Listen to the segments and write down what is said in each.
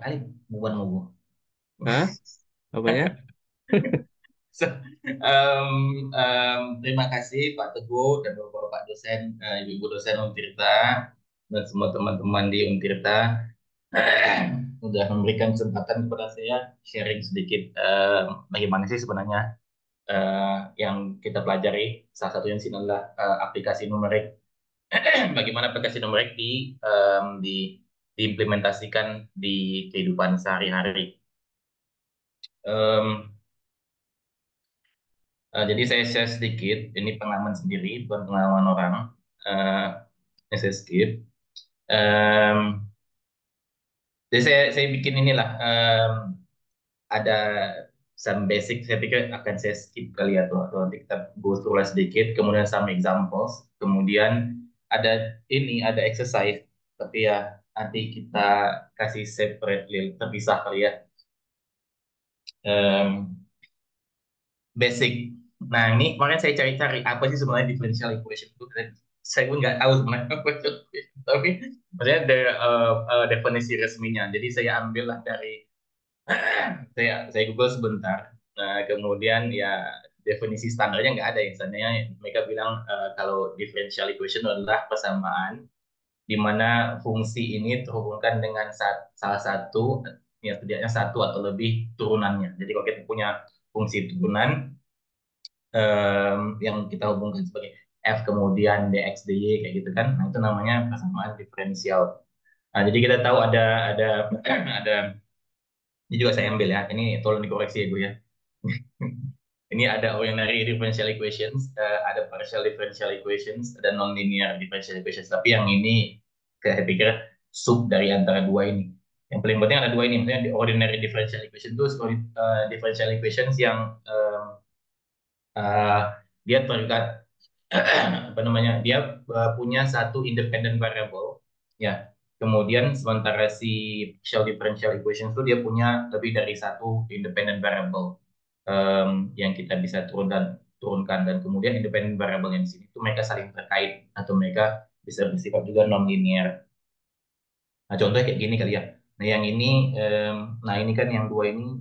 kali bukan mau. Hah? Apanya? So, terima kasih Pak Teguh dan Bapak dosen, Ibu dosen Untirta dan semua teman-teman di Untirta udah memberikan kesempatan kepada saya sharing sedikit bagaimana sih sebenarnya yang kita pelajari. Salah satunya di sini adalah aplikasi numerik. Bagaimana aplikasi numerik diimplementasikan di kehidupan sehari-hari. Em, jadi saya share sedikit, ini pengalaman sendiri, bukan pengalaman orang. Eh, ini saya skip. Em, jadi saya bikin inilah, ada some basic, saya pikir akan saya skip kali ya, atau nanti kita go through lah sedikit, kemudian some examples, kemudian ada exercise, tapi ya nanti kita kasih separate, terpisah kali ya. Em, Basic. Nah, ini makanya saya cari-cari apa sih sebenarnya differential equation itu. Saya pun nggak tahu sebenarnya apa itu. Tapi maksudnya ada definisi resminya. Jadi saya ambil lah dari saya Google sebentar. Nah, kemudian ya definisi standarnya nggak ada, yang sebenarnya mereka bilang kalau differential equation adalah persamaan di mana fungsi ini terhubungkan dengan salah satu, ya setidaknya satu atau lebih turunannya. Jadi kalau kita punya fungsi turunan yang kita hubungkan sebagai f kemudian dx dy kayak gitu kan, nah itu namanya persamaan diferensial. Nah, jadi kita tahu ada ada, ini juga saya ambil ya, ini tolong dikoreksi ya Bu ya. Ini ada ordinary differential equations, ada partial differential equations, ada nonlinear differential equations. Tapi yang ini saya pikir sub dari antara dua ini. Yang paling penting ada dua ini, maksudnya di ordinary differential equation itu differential equations yang uh, dia terikat apa namanya, dia punya satu independent variable ya, kemudian sementara si partial differential equation itu dia punya lebih dari satu independent variable yang kita bisa turunkan, dan kemudian independent variable yang di sini itu mereka saling terkait atau mereka bisa bersifat juga non linear. Nah, contohnya kayak gini kali ya. Nah, yang ini, nah ini kan yang dua ini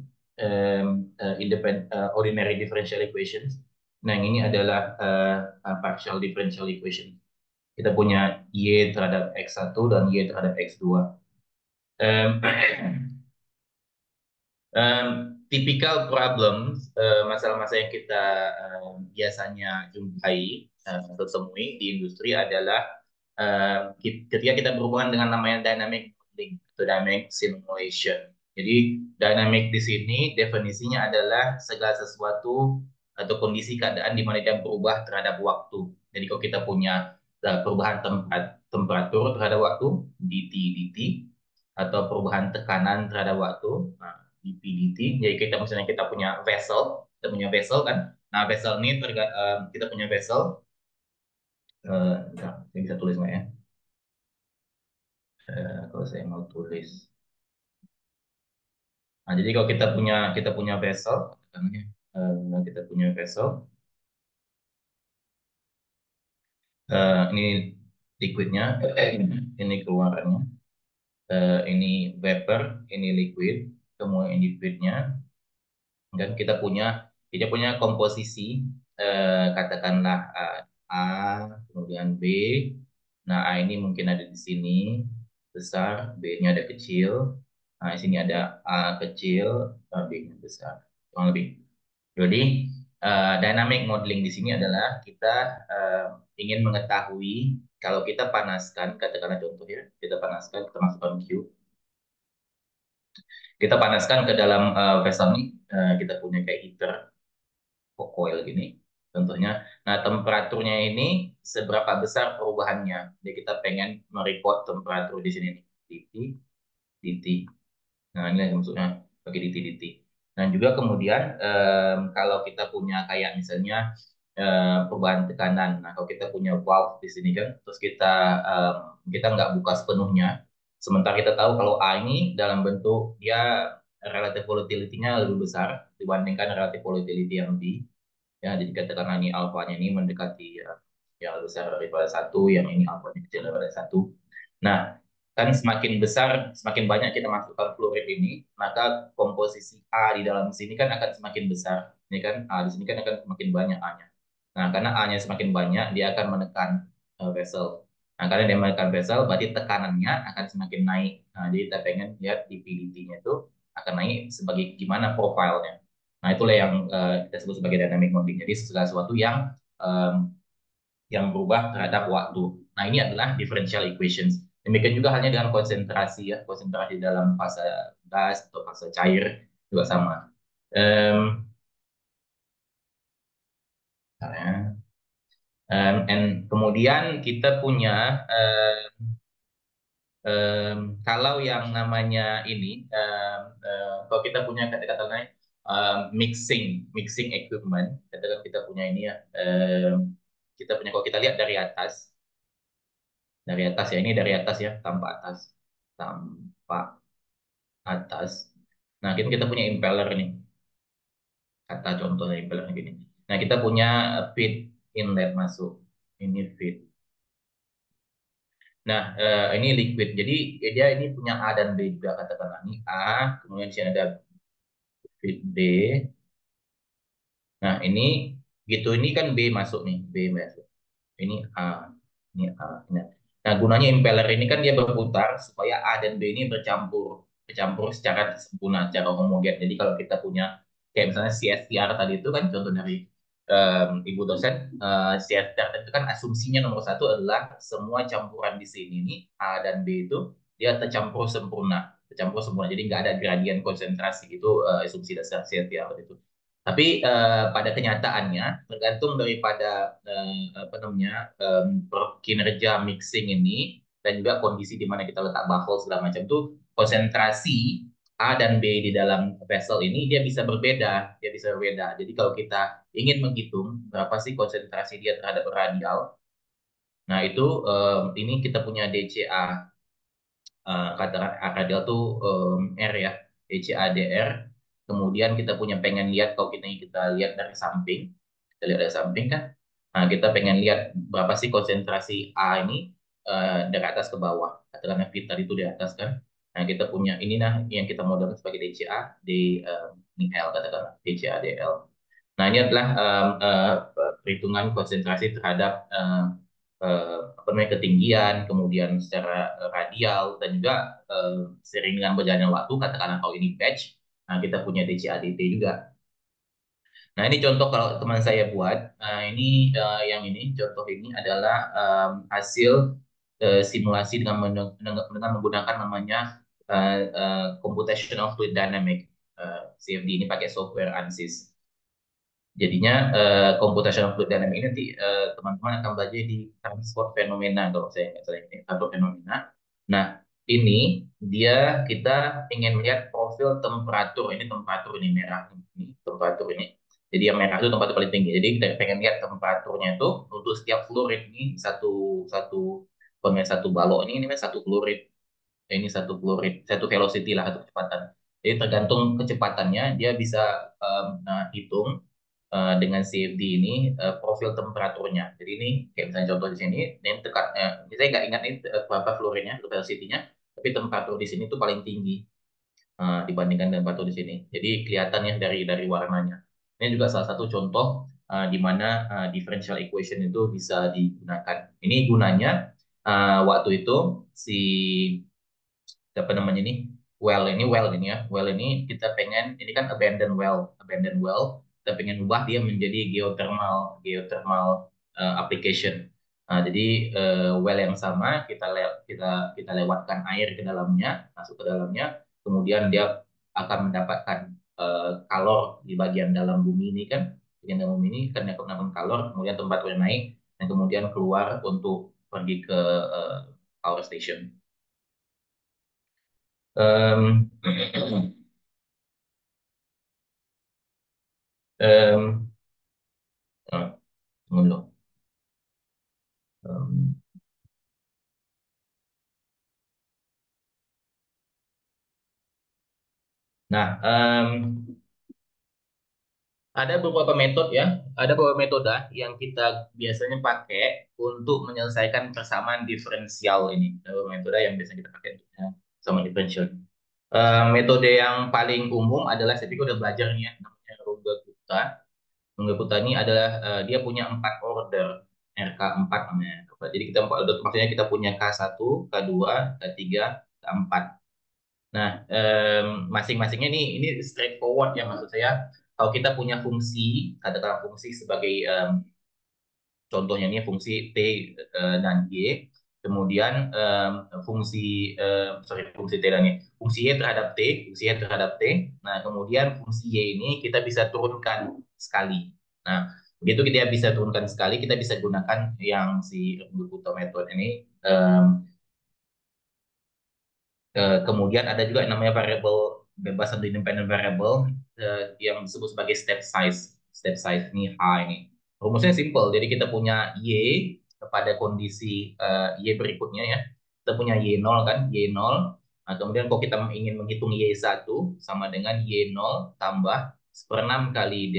ordinary differential equations. Nah, yang ini adalah partial differential equation. Kita punya y terhadap x1 dan y terhadap x2. Um, Typical problems, masalah-masalah yang kita biasanya jumpai atau temui di industri adalah ketika kita berhubungan dengan namanya dynamic modeling atau dynamic simulation. Jadi dynamic di sini definisinya adalah segala sesuatu atau kondisi keadaan di mana dia berubah terhadap waktu. Jadi kalau kita punya perubahan temperatur terhadap waktu dt dt, atau perubahan tekanan terhadap waktu, nah, dp dt. Jadi kita misalnya kita punya vessel kan. Nah, vessel ini kita punya vessel, bentar, saya bisa tulis nggak ya? Kalau saya mau tulis. Nah, jadi kalau kita punya vessel, katakanlah, kita punya vessel, ini liquidnya, ini keluarannya, ini vapor, ini liquid, kemudian ini liquidnya, dan kita punya komposisi, katakanlah A, kemudian B. Nah, A ini mungkin ada di sini besar, B-nya ada kecil. Nah, di sini ada A kecil, B-nya besar. Kurang lebih. Jadi, dynamic modeling di sini adalah kita ingin mengetahui kalau kita panaskan, katakanlah contoh ya, kita panaskan, kita masukkan Q, kita panaskan ke dalam vessel ini, kita punya kayak heater, coil gini contohnya. Nah, temperaturnya ini seberapa besar perubahannya. Jadi kita pengen mereport temperatur di sini nih. DT, DT. Nah, ini maksudnya bagi DT, DT. Dan juga kemudian kalau kita punya kayak misalnya perubahan tekanan. Nah, kalau kita punya valve di sini kan, terus kita nggak buka sepenuhnya. Sementara kita tahu kalau A ini dalam bentuk dia relative volatility-nya lebih besar dibandingkan relative volatility yang B. Ya, jadi katakanlah ini alfanya ini mendekati, yang besar daripada satu, yang ini alfanya kecil daripada satu. Nah, kan semakin besar, semakin banyak kita masukkan fluorid ini, maka komposisi A di dalam sini kan akan semakin besar. Ini kan A di sini kan akan semakin banyak A-nya. Nah, karena A-nya semakin banyak, dia akan menekan vessel. Nah, karena dia menekan vessel, berarti tekanannya akan semakin naik. Nah, jadi kita pengen lihat DPDT-nya itu akan naik sebagai gimana profilnya. Nah, itulah yang kita sebut sebagai dynamic modeling. Jadi segala sesuatu yang berubah terhadap waktu. Nah, ini adalah differential equations. Demikian juga halnya dengan konsentrasi ya, konsentrasi dalam fase gas atau fase cair juga sama. Um, and kemudian kita punya kalau yang namanya ini, kalau kita punya kata-katanya mixing, mixing equipment, katakan kita punya ini ya, kita punya kalau kita lihat dari atas ya, ini dari atas ya, tanpa atas. Nah, kita punya impeller nih, kata contohnya impeller gini. Nah, kita punya feed inlet masuk, ini feed. Nah, ini liquid. Jadi dia ini punya A dan B juga katakanlah. Ini A, kemudian di sini ada feed B. Nah, ini gitu ini kan B masuk nih, B masuk. Ini A, ini A. Nah, gunanya impeller ini kan dia berputar supaya A dan B ini bercampur secara sempurna, secara homogen. Jadi kalau kita punya kayak misalnya CSTR tadi itu kan contoh dari Ibu dosen, CSTR itu kan asumsinya nomor satu adalah semua campuran di sini nih A dan B itu dia tercampur sempurna. Jadi nggak ada gradien konsentrasi itu asumsi dasar CSTR itu. Tapi pada kenyataannya tergantung daripada apa namanya kinerja mixing ini dan juga kondisi di mana kita letak baffle segala macam itu konsentrasi A dan B di dalam vessel ini dia bisa berbeda. Jadi kalau kita ingin menghitung berapa sih konsentrasi dia terhadap radial, nah itu ini kita punya DCA katakan radial tuh R ya, DCADR. Kemudian kita punya pengen lihat kalau kita lihat dari samping, kita lihat dari samping kan. Nah, kita pengen lihat berapa sih konsentrasi A ini dari atas ke bawah. Katakanlah V tadi itu di atas kan. Nah, kita punya ini nah yang kita modelkan sebagai DCA di ini L katakanlah DCA DL. Nah, ini adalah perhitungan konsentrasi terhadap apa namanya ketinggian, kemudian secara radial dan juga sering dengan berjalannya waktu, katakanlah kalau ini batch, nah kita punya DCADT juga. Nah, ini contoh kalau teman saya buat. Nah, ini yang ini contoh ini adalah hasil simulasi dengan menggunakan namanya Computational Fluid Dynamic. CFD ini pakai software ANSYS. Jadinya computational fluid dynamics ini nanti teman-teman akan belajar di transport fenomena kalau saya nggak salah ini transport fenomena. Nah, ini dia kita ingin melihat profil temperatur ini temperatur ini merah ini temperatur ini. Jadi yang merah itu temperatur paling tinggi. Jadi kita pengen lihat temperaturnya itu untuk setiap fluid ini satu satu satu balok ini satu fluid ini satu fluid satu velocity lah satu kecepatan. Jadi tergantung kecepatannya dia bisa hitung dengan CFD ini profil temperaturnya. Jadi ini kayak misalnya contoh di sini, ini tekan, saya nggak ingat ini berapa fluornya, velocity-nya, tapi temperatur di sini tuh paling tinggi dibandingkan temperatur di sini. Jadi kelihatannya dari warnanya. Ini juga salah satu contoh di mana differential equation itu bisa digunakan. Ini gunanya waktu itu si apa namanya ini well ini ya well ini kita pengen ini kan abandoned well kita pengen ubah dia menjadi geothermal application. Nah, jadi well yang sama kita lewatkan air ke dalamnya masuk ke dalamnya kemudian dia akan mendapatkan kalor di bagian dalam bumi ini kan bagian dalam bumi ini karena mendapatkan kalor kemudian temperaturnya naik dan kemudian keluar untuk pergi ke power station. Um, um, tunggu dulu. Um, nah, Ada beberapa metode ya, ada beberapa metode yang kita biasanya pakai untuk menyelesaikan persamaan diferensial ini. Ada beberapa metode yang biasa kita pakai untuk persamaan diferensial. Metode yang paling umum adalah saya pikir udah belajar nih ya, namanya Runge-Kutta. Runge-Kutta ini adalah dia punya 4 order, RK4 namanya. Jadi kita maksudnya kita punya K1, K2, K3, K4. Nah, masing-masingnya ini straightforward ya maksud saya. Kalau kita punya fungsi, katakanlah fungsi sebagai contohnya ini fungsi T dan Y, kemudian fungsi T dan Y, fungsi Y terhadap T, fungsi Y terhadap T. Nah, kemudian fungsi Y ini kita bisa turunkan sekali. Nah, begitu kita bisa turunkan sekali, kita bisa gunakan yang si Buto method ini. Kemudian ada juga yang namanya variable bebas atau independent variable yang disebut sebagai step size. Step size ini H ini. Rumusnya simple. Jadi kita punya Y kepada kondisi Y berikutnya ya. Kita punya Y0 kan, Y0. Nah, kemudian kalau kita ingin menghitung Y1 sama dengan Y0 tambah seperenam kali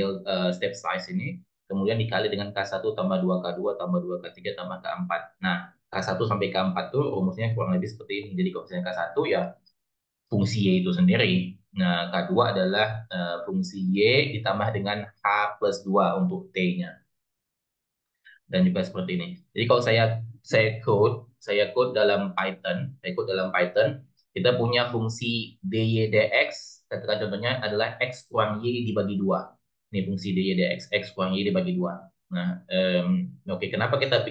step size ini. Kemudian dikali dengan K1 tambah 2 K2 tambah 2 K3 tambah K4. Nah, K1 sampai K4 tuh rumusnya kurang lebih seperti ini. Jadi kalau misalnya K1 ya fungsi Y itu sendiri. Nah, K2 adalah fungsi Y ditambah dengan H plus 2 untuk T-nya. Dan juga seperti ini. Jadi kalau saya code dalam Python, kita punya fungsi dy dx, katakan contohnya adalah x kurang y dibagi 2. Ini fungsi dy dx, x kurang y dibagi 2. Nah, oke, kenapa kita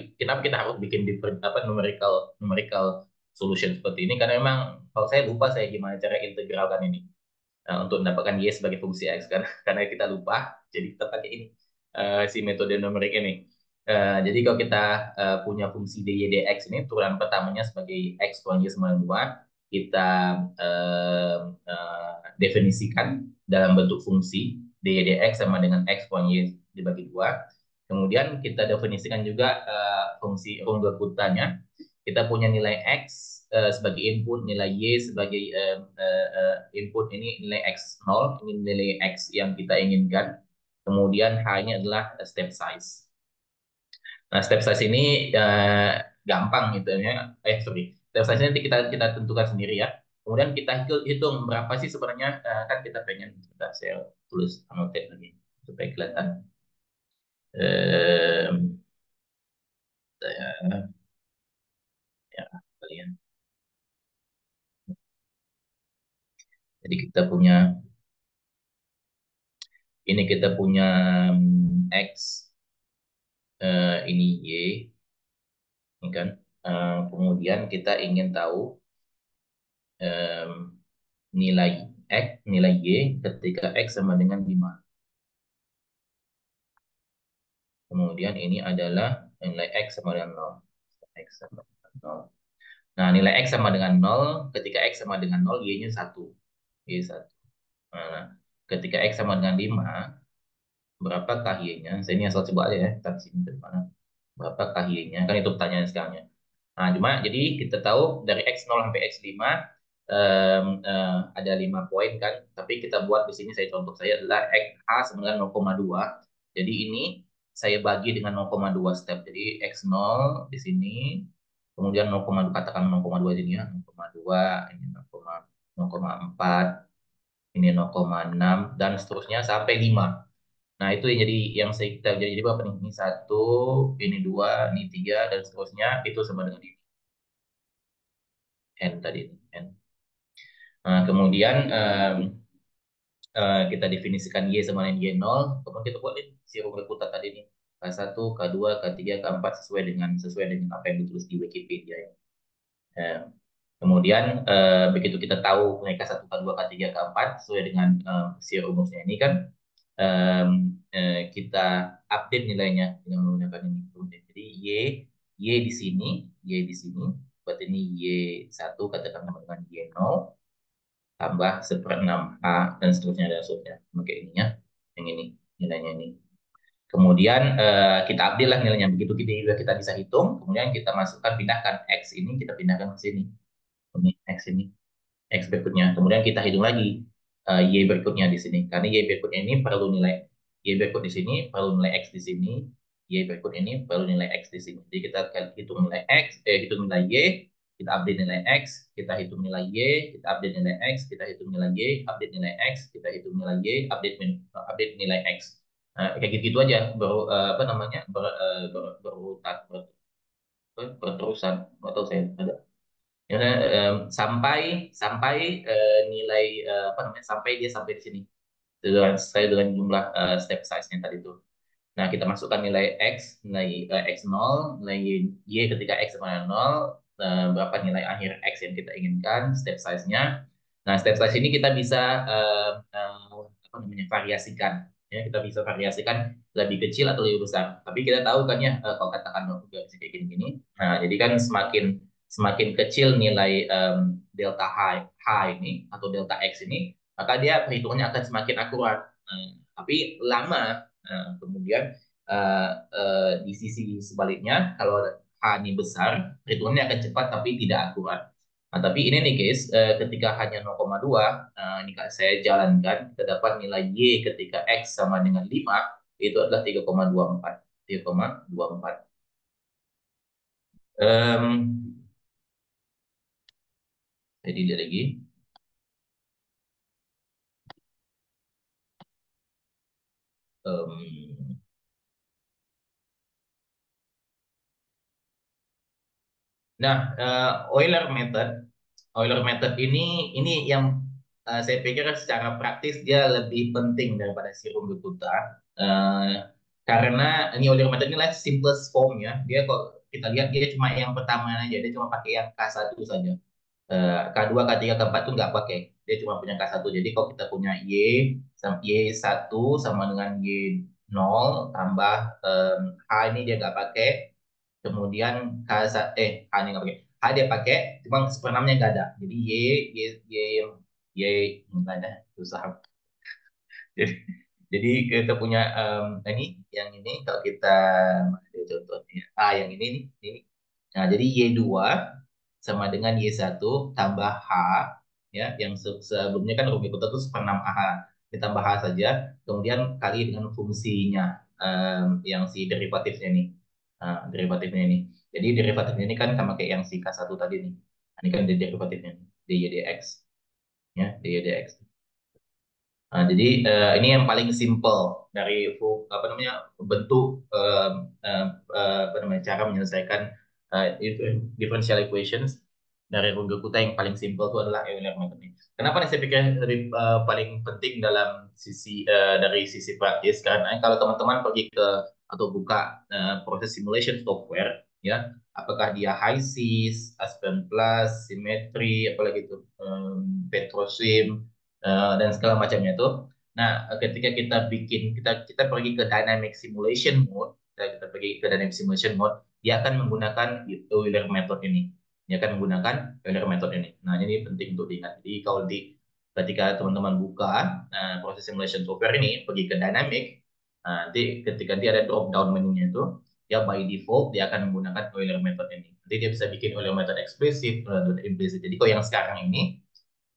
harus bikin different apa numerical solution seperti ini? Karena memang kalau saya lupa saya gimana cara integralkan ini. Untuk mendapatkan y sebagai fungsi x kan karena kita lupa jadi kita pakai ini si metode numerik ini. Jadi kalau kita punya fungsi dy dx ini turunan pertamanya sebagai x kurang y sama dengan 2 kita definisikan dalam bentuk fungsi dy dx sama dengan x kurang y dibagi 2. Kemudian kita definisikan juga fungsi Runge-Kuttanya. Kita punya nilai x sebagai input, nilai y sebagai input, ini nilai x0, ini nilai x yang kita inginkan. Kemudian h-nya adalah step size. Nah, step size ini gampang gitu ya. Sorry. Step size ini nanti kita tentukan sendiri ya. Kemudian kita hitung berapa sih sebenarnya kan kita pengen, sebentar saya tulis annotate lagi supaya kelihatan. Eh, saya, ya, kalian. Jadi kita punya X, ini Y, ini kan. Kemudian kita ingin tahu em, nilai nilai Y ketika X sama dengan 5. Kemudian ini adalah nilai X sama dengan 0. X sama dengan 0. Nah, nilai X sama dengan 0, ketika X sama dengan 0, Y-nya 1. Y 1. Nah, ketika X sama dengan 5, berapakah Y-nya? Saya ini asal coba aja ya, kita sini ke depan. Berapakah Y-nya? Kan itu pertanyaan sekarang. Nah, cuma jadi kita tahu dari X0 sampai X5 ada 5 poin kan, tapi kita buat di sini contoh saya adalah H sama dengan 0,2. Jadi ini saya bagi dengan 0,2 step. Jadi X0 di sini, kemudian 0,2 katakan 0,2 ini ya, 0,2, ini 0,4, ini 0,6 dan seterusnya sampai 5. Nah, itu yang jadi berapa nih? Ini satu, ini dua, ini tiga, dan seterusnya itu sama dengan ini. N tadi. N. Nah, kemudian kita definisikan Y sama dengan Y0, kemudian kita buat si Runge-Kutta tadi nih. K1, K2, K3, K4 sesuai dengan apa yang ditulis di Wikipedia ya. Eh, Kemudian begitu kita tahu mereka K1, K2, K3, K4 sesuai dengan si rumusnya ini kan, kita update nilainya dengan menggunakan ini. Jadi Y di sini, berarti ini Y1 katakan dengan Y0 tambah seperenam A dan seterusnya. Oke, ininya yang ini nilainya ini. Kemudian kita update lah nilainya, begitu kita bisa hitung, kemudian kita masukkan, pindahkan X ini, kita pindahkan ke sini. Ini X berikutnya. Kemudian kita hitung lagi Y berikutnya di sini. Karena Y berikutnya ini perlu nilai Y berikut di sini perlu nilai X di sini, Y berikut ini perlu nilai X di sini. Jadi kita akan hitung nilai X, hitung nilai Y, kita update nilai X, kita hitung nilai Y, kita update nilai X, kita hitung nilai Y, update nilai X, kita hitung nilai Y, update nilai X. Kayak gitu aja, apa namanya, berurutan, berterusan, atau saya ada. Ya, sampai sampai nilai apa namanya, sampai dia sampai di sini dengan jumlah step size-nya tadi itu. Nah, kita masukkan nilai X, nilai X0, nilai Y ketika X sama dengan 0, berapa nilai akhir X yang kita inginkan, step size-nya. Nah, step size ini kita bisa apa namanya, variasikan. Ya, kita bisa variasikan lebih kecil atau lebih besar. Tapi kita tahu kan ya, kalau katakan juga bisa kayak gini-gini. Nah, jadi kan semakin semakin kecil nilai delta H ini atau delta X ini, maka dia perhitungannya akan semakin akurat. Tapi lama. Kemudian di sisi sebaliknya, kalau H ini besar, perhitungannya akan cepat tapi tidak akurat. Nah, tapi ini nih guys, ketika hanya 0,2, ini Kak, saya jalankan, kita dapat nilai Y ketika X sama dengan 5, itu adalah 3,24. 3,24. Jadi dia lagi. Em, nah, Euler method ini yang saya pikir secara praktis dia lebih penting daripada si Runge-Kutta. Eh, karena ini Euler method ini lah simplest form ya. Dia kok kita lihat dia cuma yang pertama aja, dia cuma pakai yang K1 saja. K2, K3, K4 tuh nggak pakai. Dia cuma punya K1. Jadi kalau kita punya Y1 sama dengan Y0 tambah H ini dia nggak pakai. Kemudian H ini nggak pakai. H dia pakai, cuma seperenamnya nggak ada. Jadi Y nggak ada, susah. Jadi, jadi kita punya ini, yang ini kalau kita ada contohnya. Yang ini. Nah, jadi Y2 sama dengan Y1 tambah H, ya, yang sebelumnya kan rumus kita tuh seperenam AH, ditambah H saja, kemudian kali dengan fungsinya, yang si derivatifnya ini. Derivatifnya ini. Jadi derivatifnya ini kan sama kayak yang si K1 tadi nih. Nah, ini kan derivatifnya dy dx, ya, dy dx. Nah, jadi ini yang paling simple dari apa namanya, bentuk apa namanya, cara menyelesaikan differential equations dari Runge-Kutta. Yang paling simple itu adalah Euler method ini. Kenapa nih saya pikir lebih paling penting dalam sisi dari sisi praktis? Karena kalau teman-teman pergi ke atau buka proses simulation software, ya, apakah dia HiSys, Aspen Plus, Symmetry, apalagi itu, Petroswim, dan segala macamnya itu. Nah, ketika kita bikin, kita pergi ke dynamic simulation mode, kita pergi ke dynamic simulation mode, dia akan menggunakan Euler method ini. Dia akan menggunakan Euler method ini. Nah, ini penting untuk diingat. Jadi kalau ketika teman-teman buka proses simulation software ini, pergi ke dynamic, nanti ketika dia ada drop down menunya itu, ya by default dia akan menggunakan Euler method ini. Nanti dia bisa bikin Euler method eksplisit, Euler method implisit. Jadi kalau yang sekarang ini,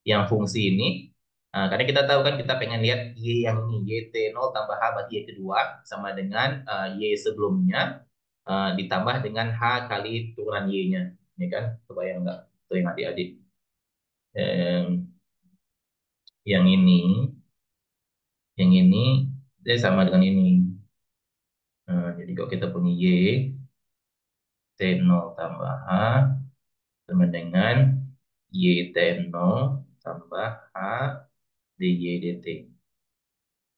yang fungsi ini, karena kita tahu kan kita pengen lihat Y yang ini, YT0 tambah H bagi Y kedua sama dengan Y sebelumnya, ditambah dengan H kali turunan Y-nya. Ini kan, kebayang nggak? Tuh yang adik-adik. Yang ini, yang ini, dia sama dengan ini. Jadi kalau kita punya Y, T0 tambah H, sama dengan YT0 tambah H dy dt.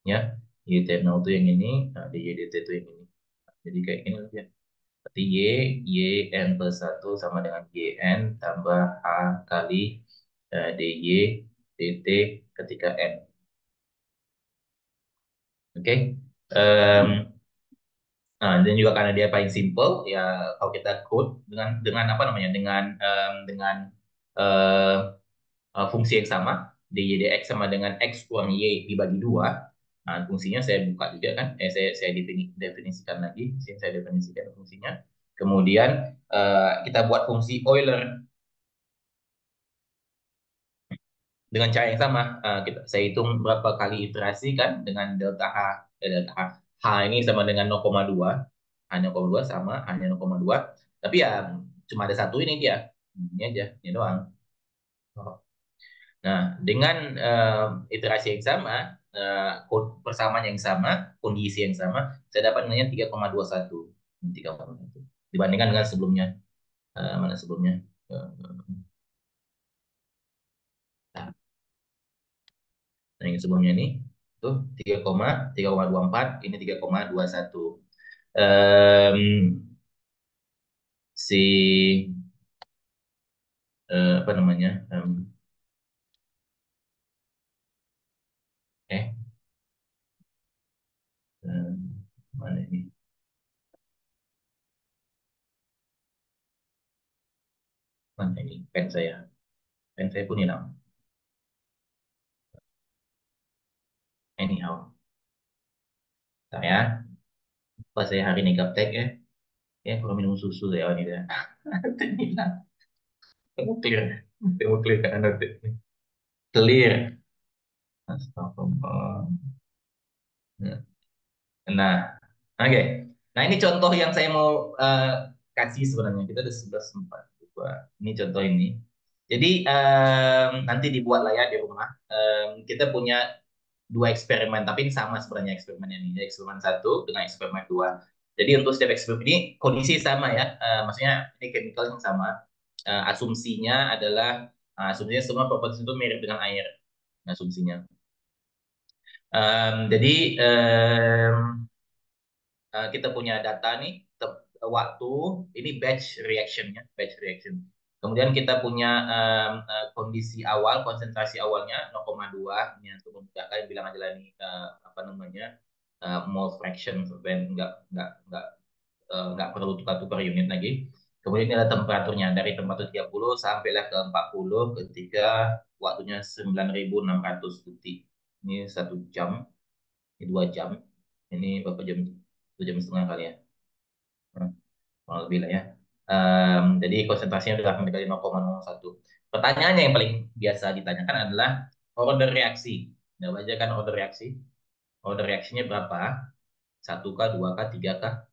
Ya, Y0 itu yang ini, nah, dy dt itu yang ini. Jadi kayak gini ya. Berarti yn plus 1 sama dengan yn tambah H kali dy dt ketika n. Oke. Nah, dan juga karena dia paling simple, ya kalau kita code dengan apa namanya, dengan eh, fungsi yang sama, dy dx sama dengan x kurang y dibagi dua. Nah, fungsinya saya buka juga kan, saya definisikan lagi, saya definisikan fungsinya. Kemudian kita buat fungsi Euler dengan cara yang sama. Saya hitung berapa kali iterasi kan dengan delta H H ini sama dengan 0,2, hanya 0,2 sama hanya 0,2. Tapi ya cuma ada satu ini dia. Ini aja, ini doang. Nah, dengan iterasi yang sama, persamaan yang sama, kondisi yang sama, saya dapat nilainya 3,21. 3,21. Dibandingkan dengan sebelumnya. Mana sebelumnya? Eh, nah, yang sebelumnya ini tuh 3,24, ini 3,21. Um, si apa namanya? Eh, em, mana ini? Mana ini? Pen saya. Pen saya pun hilang. Anyhow, saya pas saya hari ini gaptek ya, ya kurang minum susu ya ini dah. Hilang. Kamu clear, kamu clear kan notif nih. Clear. Astagfirullah. Nah, oke. Nah, ini contoh yang saya mau kasih sebenarnya. Kita ada 11 empat. Ini contoh ini. Jadi nanti dibuat lah ya di rumah. Kita punya dua eksperimen, tapi ini sama sebenarnya eksperimennya ini. Eksperimen satu dengan eksperimen dua. Jadi untuk setiap eksperimen ini kondisi sama ya. Maksudnya ini chemical yang sama. Asumsinya adalah asumsinya semua properti itu mirip dengan air. Asumsinya. Jadi kita punya data nih waktu ini batch reaction. Kemudian kita punya kondisi awal, konsentrasi awalnya 0,2, ini untuk memudahkan bilang aja lah ini apa namanya mole fraction, supaya nggak perlu tukar-tukar unit lagi. Kemudian ini ada temperaturnya dari temperatur 30 sampailah ke 40 ketika waktunya 9.600 detik. Ini 1 jam, ini 2 jam, ini berapa jam? 2 jam setengah kali ya. Hmm, kurang lebih lah ya. Jadi konsentrasinya sudah mendekati 0,01. Pertanyaannya yang paling biasa ditanyakan adalah order reaksi. Nah, baca kan order reaksi. Order reaksinya berapa? Satu kah, dua kah, tiga kah?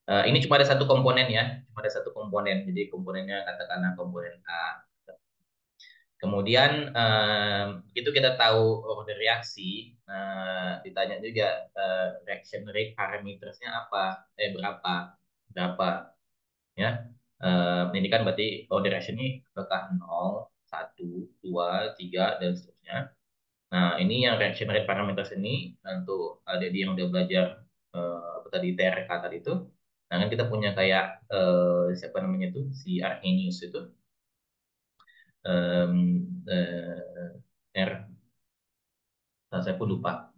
Ini cuma ada satu komponen ya. Cuma ada satu komponen. Jadi komponennya katakanlah komponen A. Kemudian itu kita tahu order reaksi. Ditanya juga reaction rate parametersnya apa? Berapa? Berapa? Ya. Ini kan berarti order reaction ini apakah 0, 1, 2, 3 dan seterusnya. Nah, ini yang reaction rate parameters ini untuk adik yang udah belajar apa tadi TRK tadi itu. Nah, kan kita punya kayak siapa namanya itu si Arrhenius itu R, saya pun lupa.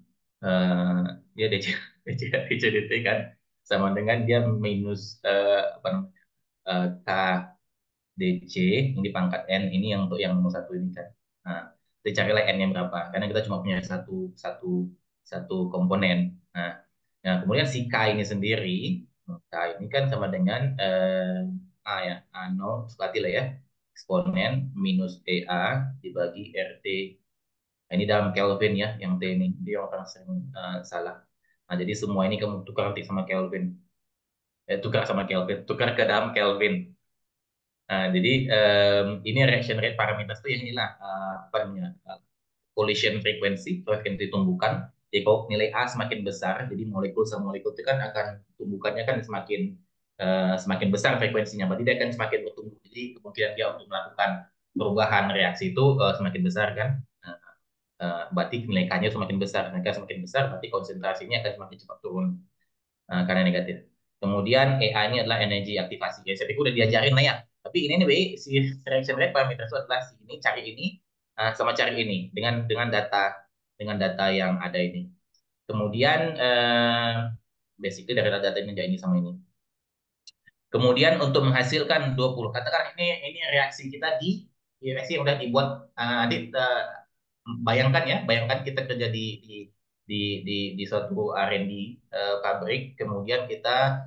Dia DC, DCDT kan sama dengan dia minus apa namanya K DC ini pangkat N ini yang untuk yang nomor satu ini kan. Nah, dicarilah N yang berapa karena kita cuma punya satu satu satu komponen. Nah, nah kemudian si K ini sendiri, K ini kan sama dengan A ya, A0 berarti lah ya, eksponen minus EA dibagi RT. Nah, ini dalam Kelvin ya, yang T ini dia orang sering salah. Nah, jadi semua ini kamu tukar nanti sama Kelvin, tukar sama Kelvin, tukar ke dalam Kelvin. Nah, jadi ini reaction rate parameters itu yang inilah apa namanya collision frequency, frekuensi tumbukan. Jadi kalau nilai A semakin besar, jadi molekul sama molekul itu kan akan tumbukannya kan semakin besar frekuensinya, berarti dia akan semakin bertumbuh. Jadi kemungkinan dia untuk melakukan perubahan reaksi itu semakin besar kan. Nah, berarti nilai K-nya semakin besar. Nilai K semakin besar, berarti konsentrasinya akan semakin cepat turun karena negatif. Kemudian EA-nya adalah energi aktivasi. Ya, saya pikir udah diajarin lah ya. Tapi ini nih, si reaction rate parameter itu adalah si ini cari ini sama cari ini dengan data yang ada ini. Kemudian basically dari data ini sama ini. Kemudian untuk menghasilkan 20, katakan ini reaksi kita reaksi yang udah dibuat Adit, bayangkan ya, bayangkan kita kerja di suatu R&D pabrik, kemudian kita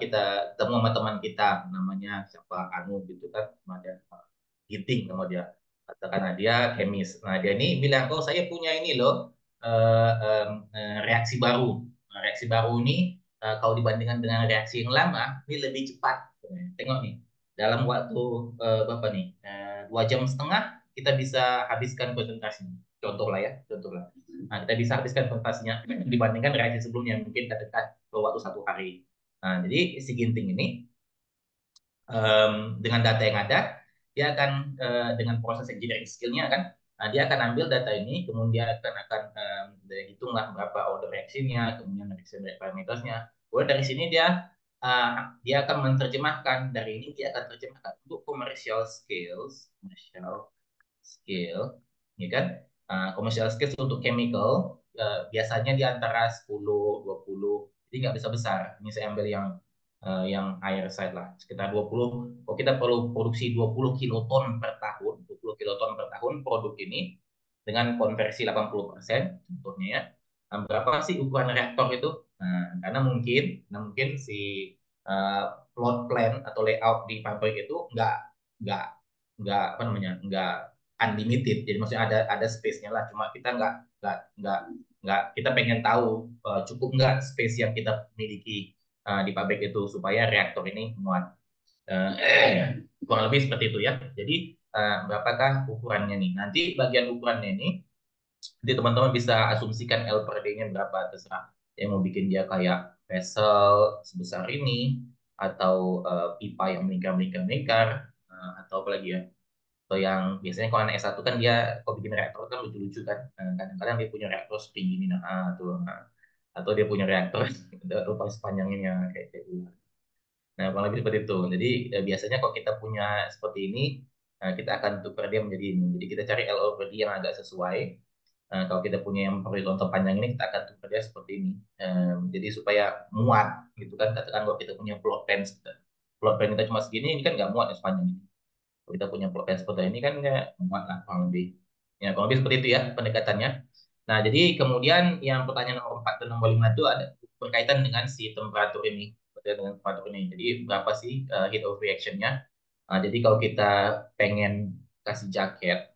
ketemu sama teman kita namanya siapa Anu gitu kan, sama dia Giting sama dia, katakan dia kemis. Nah dia ini bilang, oh saya punya ini loh reaksi baru. Nah, reaksi baru ini kalau dibandingkan dengan reaksi yang lama, ini lebih cepat. Tengok nih, dalam waktu berapa nih? 2 jam setengah kita bisa habiskan konsentrasi. Contoh lah ya, contoh lah. Nah, kita bisa habiskan konsentrasinya dibandingkan reaksi sebelumnya mungkin terdekat ke waktu 1 hari. Nah, jadi si Ginting ini dengan data yang ada, dia akan dengan proses engineering skill-nya kan, dia akan ambil data ini, kemudian akan hitunglah berapa order reaction-nya, kemudian reaction rate parametersnya. Kemudian dari sini dia akan menerjemahkan dari ini dia akan terjemahkan untuk commercial scale, ya kan? Commercial scale untuk chemical biasanya di antara 10, 20, jadi nggak bisa besar. Ini saya ambil yang higher side lah, sekitar 20. Kalau kita perlu produksi 20 kiloton per tahun, 20 kiloton per tahun produk ini dengan konversi 80%, contohnya ya. Nah, berapa sih ukuran reaktor itu? Karena mungkin si plot plan atau layout di pabrik itu nggak nggak apa namanya nggak unlimited. Jadi maksudnya ada space-nya lah. Cuma kita nggak kita pengen tahu cukup nggak space yang kita miliki di pabrik itu supaya reaktor ini muat. Kurang lebih seperti itu ya. Jadi berapakah ukurannya nih? Nanti bagian ukurannya ini, jadi teman-teman bisa asumsikan L per D-nya berapa, terserah. Yang mau bikin dia kayak vessel sebesar ini, atau pipa yang melingkar-melingkar, atau apa lagi ya, atau yang biasanya kalau anak S1 kan dia kalau bikin reaktor kan lucu-lucu kan. Kadang-kadang dia punya reaktor setinggi ini, atau dia punya reaktor lubang sepanjang ini ya, kayak gitu. Nah, kurang lebih seperti itu. Jadi biasanya kalau kita punya seperti ini, kita akan tukar dia menjadi ini. Jadi kita cari L over D yang agak sesuai. Kalau kita punya yang horizontal panjang ini, kita akan tukar dia seperti ini. Jadi supaya muat, gitu kan. Katakan kalau kita punya plot plan kita cuma segini, ini kan nggak muat ya sepanjang ini. Kalau kita punya plot plan seperti ini kan nggak muat lah, kurang lebih. Ya, kurang lebih seperti itu ya pendekatannya. Nah, jadi kemudian yang pertanyaan nomor 4 dan nomor 5 itu ada berkaitan dengan si temperatur ini. Berkaitan dengan temperatur ini. Jadi berapa sih heat of reaction-nya? Jadi kalau kita pengen kasih jaket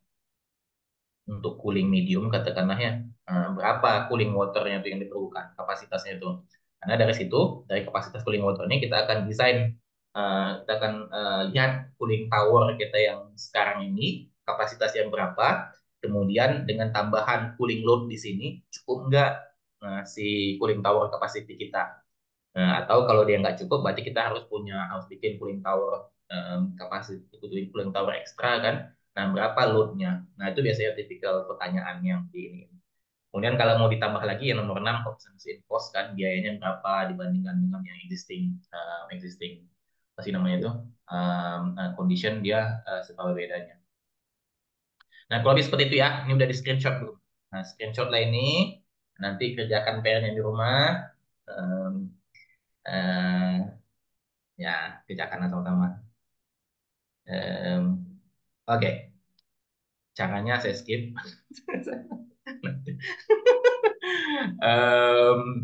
untuk cooling medium katakanlah ya, berapa cooling waternya itu yang diperlukan, kapasitasnya itu. Karena dari situ, dari kapasitas cooling water ini kita akan desain, kita akan lihat cooling tower kita yang sekarang ini kapasitas yang berapa, kemudian dengan tambahan cooling load di sini cukup nggak si cooling tower capacity kita. Atau kalau dia nggak cukup, berarti kita harus bikin cooling tower kapasitas cooling tower ekstra kan. Nah, berapa load-nya? Nah, itu biasanya tipikal pertanyaan yang di ini. Kemudian kalau mau ditambah lagi yang nomor 6, occupancy cost kan, biayanya berapa dibandingkan dengan yang existing masih namanya itu condition dia seberapa bedanya. Nah, kalau lebih seperti itu ya, ini udah di screenshot dulu. Nah, screenshot lah ini, nanti kerjakan PR-nya di rumah. Um, uh, ya, kerjakan sama-sama. Oke, caranya saya skip.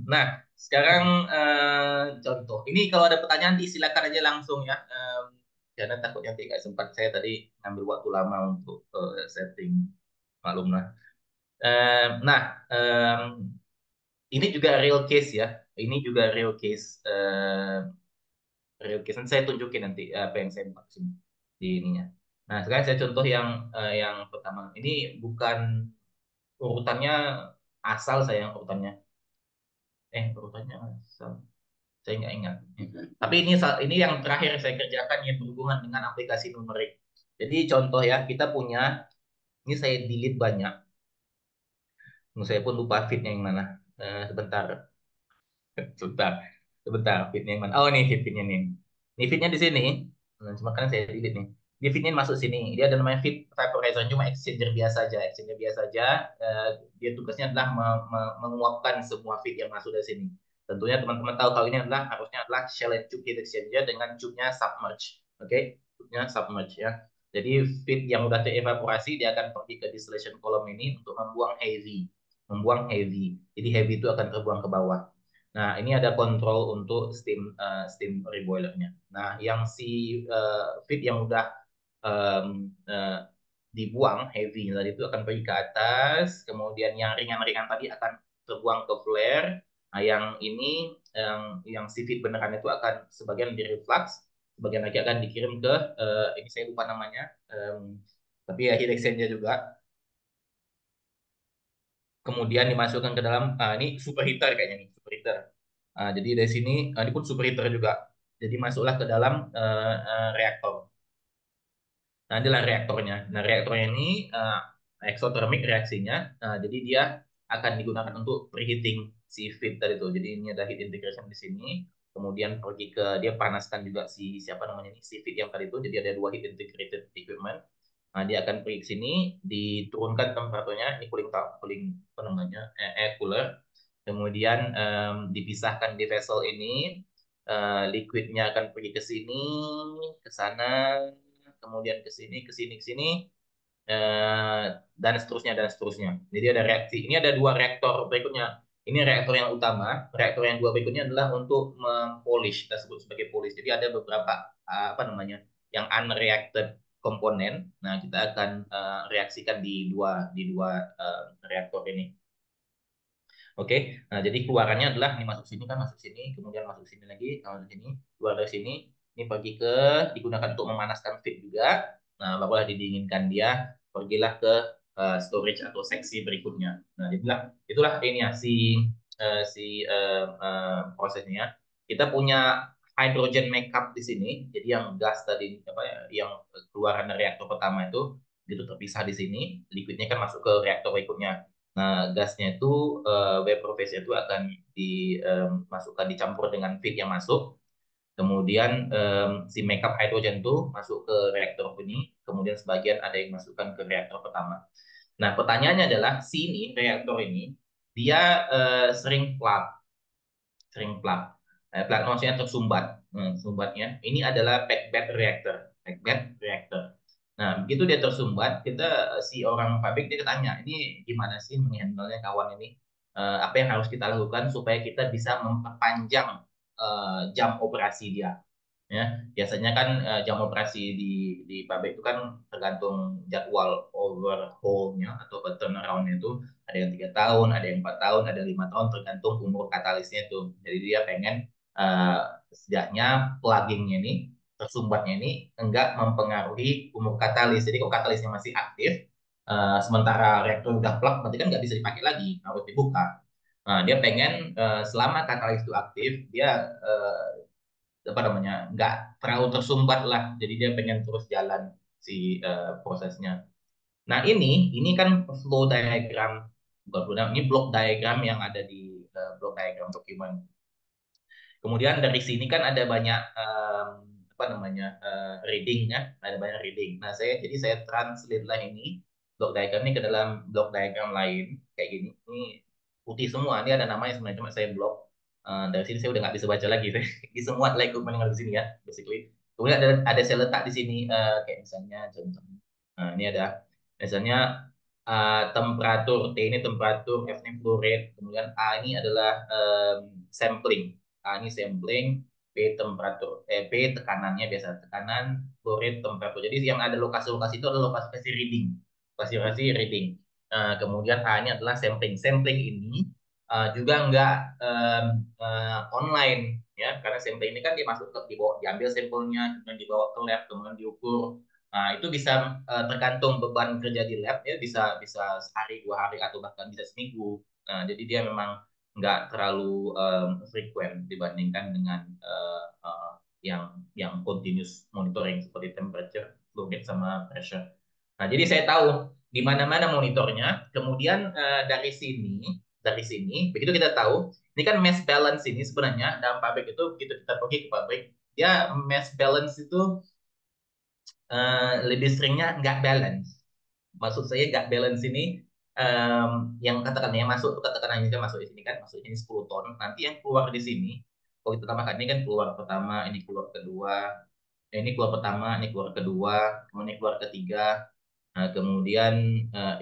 Nah, sekarang contoh. Ini kalau ada pertanyaan silakan aja langsung ya. Karena takut nanti nggak sempat. Saya tadi ngambil waktu lama untuk setting, maklum lah. Nah, ini juga real case ya. Ini juga real case. Real case. Nanti saya tunjukin nanti apa yang saya maksud di ininya. Nah, sekarang saya contoh yang pertama. Ini bukan urutannya asal, saya urutannya. Urutannya asal. Saya nggak ingat. Tapi ini yang terakhir saya kerjakan yang berhubungan dengan aplikasi numerik. Jadi contoh ya, kita punya, ini saya delete banyak. Saya pun lupa fitnya yang mana. Sebentar, sebentar, sebentar, fitnya yang mana? Oh, nih fitnya nih. Ini fitnya di sini. Cuma kan saya delete nih. Dia fitnya masuk sini. Dia ada namanya fit type horizon, cuma exchanger biasa aja. Exchanger biasa aja. Dia tugasnya adalah menguapkan semua fit yang masuk dari sini. Tentunya teman-teman tahu kalau ini harusnya adalah shell and tube heat exchanger dengan tube-nya submerge. Oke, okay? Tube-nya submerge ya. Jadi feed yang udah terevaporasi dia akan pergi ke distillation column ini untuk membuang heavy. Jadi heavy itu akan terbuang ke bawah. Nah, ini ada kontrol untuk steam reboilernya. Nah, yang si feed yang udah dibuang heavy tadi itu akan pergi ke atas, kemudian yang ringan-ringan tadi akan terbuang ke flare. Nah, yang ini yang si feed beneran itu akan sebagian di reflux, sebagian lagi akan dikirim ke ini saya lupa namanya, tapi ya heat exchanger juga. Kemudian dimasukkan ke dalam ini superheater kayaknya nih superheater. Jadi dari sini ini pun superheater juga. Jadi masuklah ke dalam reaktor. Nah, inilah reaktornya. Nah, reaktornya ini exothermic reaksinya. Jadi dia akan digunakan untuk preheating si feed tadi itu. Jadi ini ada heat integration di sini. Kemudian pergi ke dia panaskan juga si siapa namanya ini si feed yang tadi itu. Jadi ada dua heat integrated equipment. Nah, dia akan pergi ke sini, diturunkan temperaturnya. Ini cooling apa namanya air cooler. Kemudian dipisahkan di vessel ini. Liquidnya akan pergi ke sini, ke sana, kemudian ke sini, ke sini, ke sini, eh, dan seterusnya dan seterusnya. Jadi ada reaksi. Ini ada dua reaktor berikutnya. Ini reaktor yang utama. Reaktor yang dua berikutnya adalah untuk mempolish, kita sebut sebagai polish. Jadi ada beberapa apa namanya yang unreacted komponen. Nah, kita akan reaksikan di dua reaktor ini. Oke, nah jadi keluarannya adalah ini masuk sini kan masuk sini, kemudian masuk sini lagi, masuk sini, keluar dari sini, ini pergi ke digunakan untuk memanaskan feed juga. Nah, barulah didinginkan dia, pergilah ke storage atau seksi berikutnya. Nah, itulah ini ya prosesnya. Kita punya hydrogen makeup di sini, jadi yang gas tadi apa ya, yang keluaran dari reaktor pertama itu gitu terpisah di sini, liquidnya kan masuk ke reaktor berikutnya. Nah, gasnya itu vapor phase itu akan dimasukkan dicampur dengan feed yang masuk. Kemudian si makeup hydrogen itu masuk ke reaktor ini. Kemudian sebagian ada yang masukkan ke reaktor pertama. Nah, pertanyaannya adalah si ini reaktor ini dia sering plug. Plug maksudnya tersumbat. Sumbatnya ini adalah packed bed reactor. Packed bed reactor. Nah, begitu dia tersumbat, si orang pabrik dia tanya, ini gimana sih menghandle kawan ini? Apa yang harus kita lakukan supaya kita bisa memperpanjang jam operasi dia? Ya, biasanya kan jam operasi di pabrik itu kan tergantung jadwal overhaulnya atau turnaround itu ada yang 3 tahun, ada yang 4 tahun, ada yang 5 tahun tergantung umur katalisnya itu. Jadi dia pengen uh, setidaknya pluggingnya ini tersumbatnya ini enggak mempengaruhi umur katalis. Jadi kalau katalisnya masih aktif, sementara reaktor udah plug, berarti kan nggak bisa dipakai lagi, harus dibuka. Nah, dia pengen selama katalis itu aktif, dia apa namanya nggak terlalu tersumbat lah jadi dia pengen terus jalan si prosesnya. Nah, ini kan flow diagram, bukan flow diagram, ini block diagram yang ada di block diagram dokumen. Kemudian dari sini kan ada banyak apa namanya readingnya, ada banyak reading. Nah, saya translate lah ini block diagram ini ke dalam block diagram lain kayak gini. Ini putih semua. Ini ada namanya sebenarnya cuma saya blok. Dari sini saya udah nggak bisa baca lagi. Di semua like yang ada di sini ya, basically. Kemudian ada saya letak di sini kayak misalnya contohnya. Nah, ini ada misalnya temperatur T ini temperatur, F ini flow rate, kemudian A ini adalah sampling. Ini sampling, P temperatur, P tekanannya biasa tekanan, flow rate temperatur. Jadi yang ada lokasi-lokasi itu adalah lokasi reading, lokasi reading. Kemudian A-nya adalah sampling. Sampling ini juga nggak online ya, karena sampling ini kan dimasuk ke diambil sampelnya, kemudian dibawa ke lab, kemudian diukur. Nah, itu bisa tergantung beban kerja di lab ya, bisa bisa sehari 2 hari atau bahkan bisa seminggu. Nah, jadi dia memang nggak terlalu frequent dibandingkan dengan yang continuous monitoring seperti temperature, flow rate sama pressure. Nah, jadi saya tahu di mana-mana monitornya. Kemudian dari sini, begitu kita tahu, ini kan mass balance ini sebenarnya dalam pabrik itu begitu kita pergi ke pabrik, dia mass balance itu lebih seringnya nggak balance. Maksud saya nggak balance ini yang katakan yang masuk katakan ini kan masuk di sini kan masuk ini 10 ton. Nanti yang keluar di sini, kalau kita tambahkan ini kan keluar pertama, ini keluar kedua, ini keluar pertama, ini keluar kedua, kemudian ini keluar ketiga, kemudian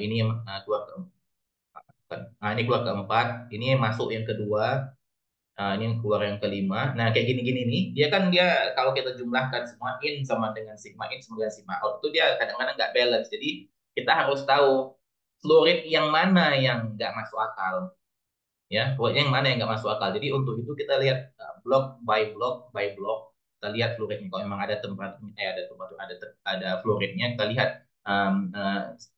ini keluar keempat, ini keluar keempat, ini masuk yang kedua, ini keluar yang kelima. Nah, kayak gini-gini nih, dia kalau kita jumlahkan semua in sama dengan sigma in sama dengan sigma out itu dia kadang-kadang nggak balance. Jadi kita harus tahu flow rate yang mana yang nggak masuk akal. ya pokoknya yang mana yang nggak masuk akal. Jadi untuk itu kita lihat block by block by block, kita lihat flow rate-nya. Kalau memang ada tempat ada tempat ada flow rate-nya, kita lihat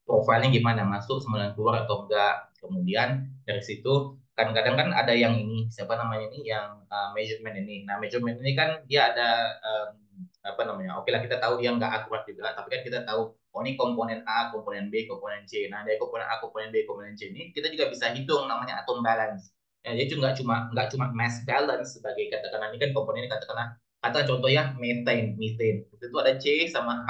profilnya gimana, masuk 9 keluar atau enggak. Kemudian dari situ kadang-kadang kan ada yang ini siapa namanya ini yang measurement ini. Nah measurement ini kan dia ada apa namanya, oke lah kita tahu dia nggak akurat juga, tapi kan kita tahu oh ini komponen A, komponen B, komponen C. Nah dari komponen A, komponen B, komponen C ini kita juga bisa hitung namanya atom balance. Ya, jadi nggak cuma mass balance sebagai katakanlah ini kan komponen ini katakanlah kata contoh ya methane, methane itu ada C sama H.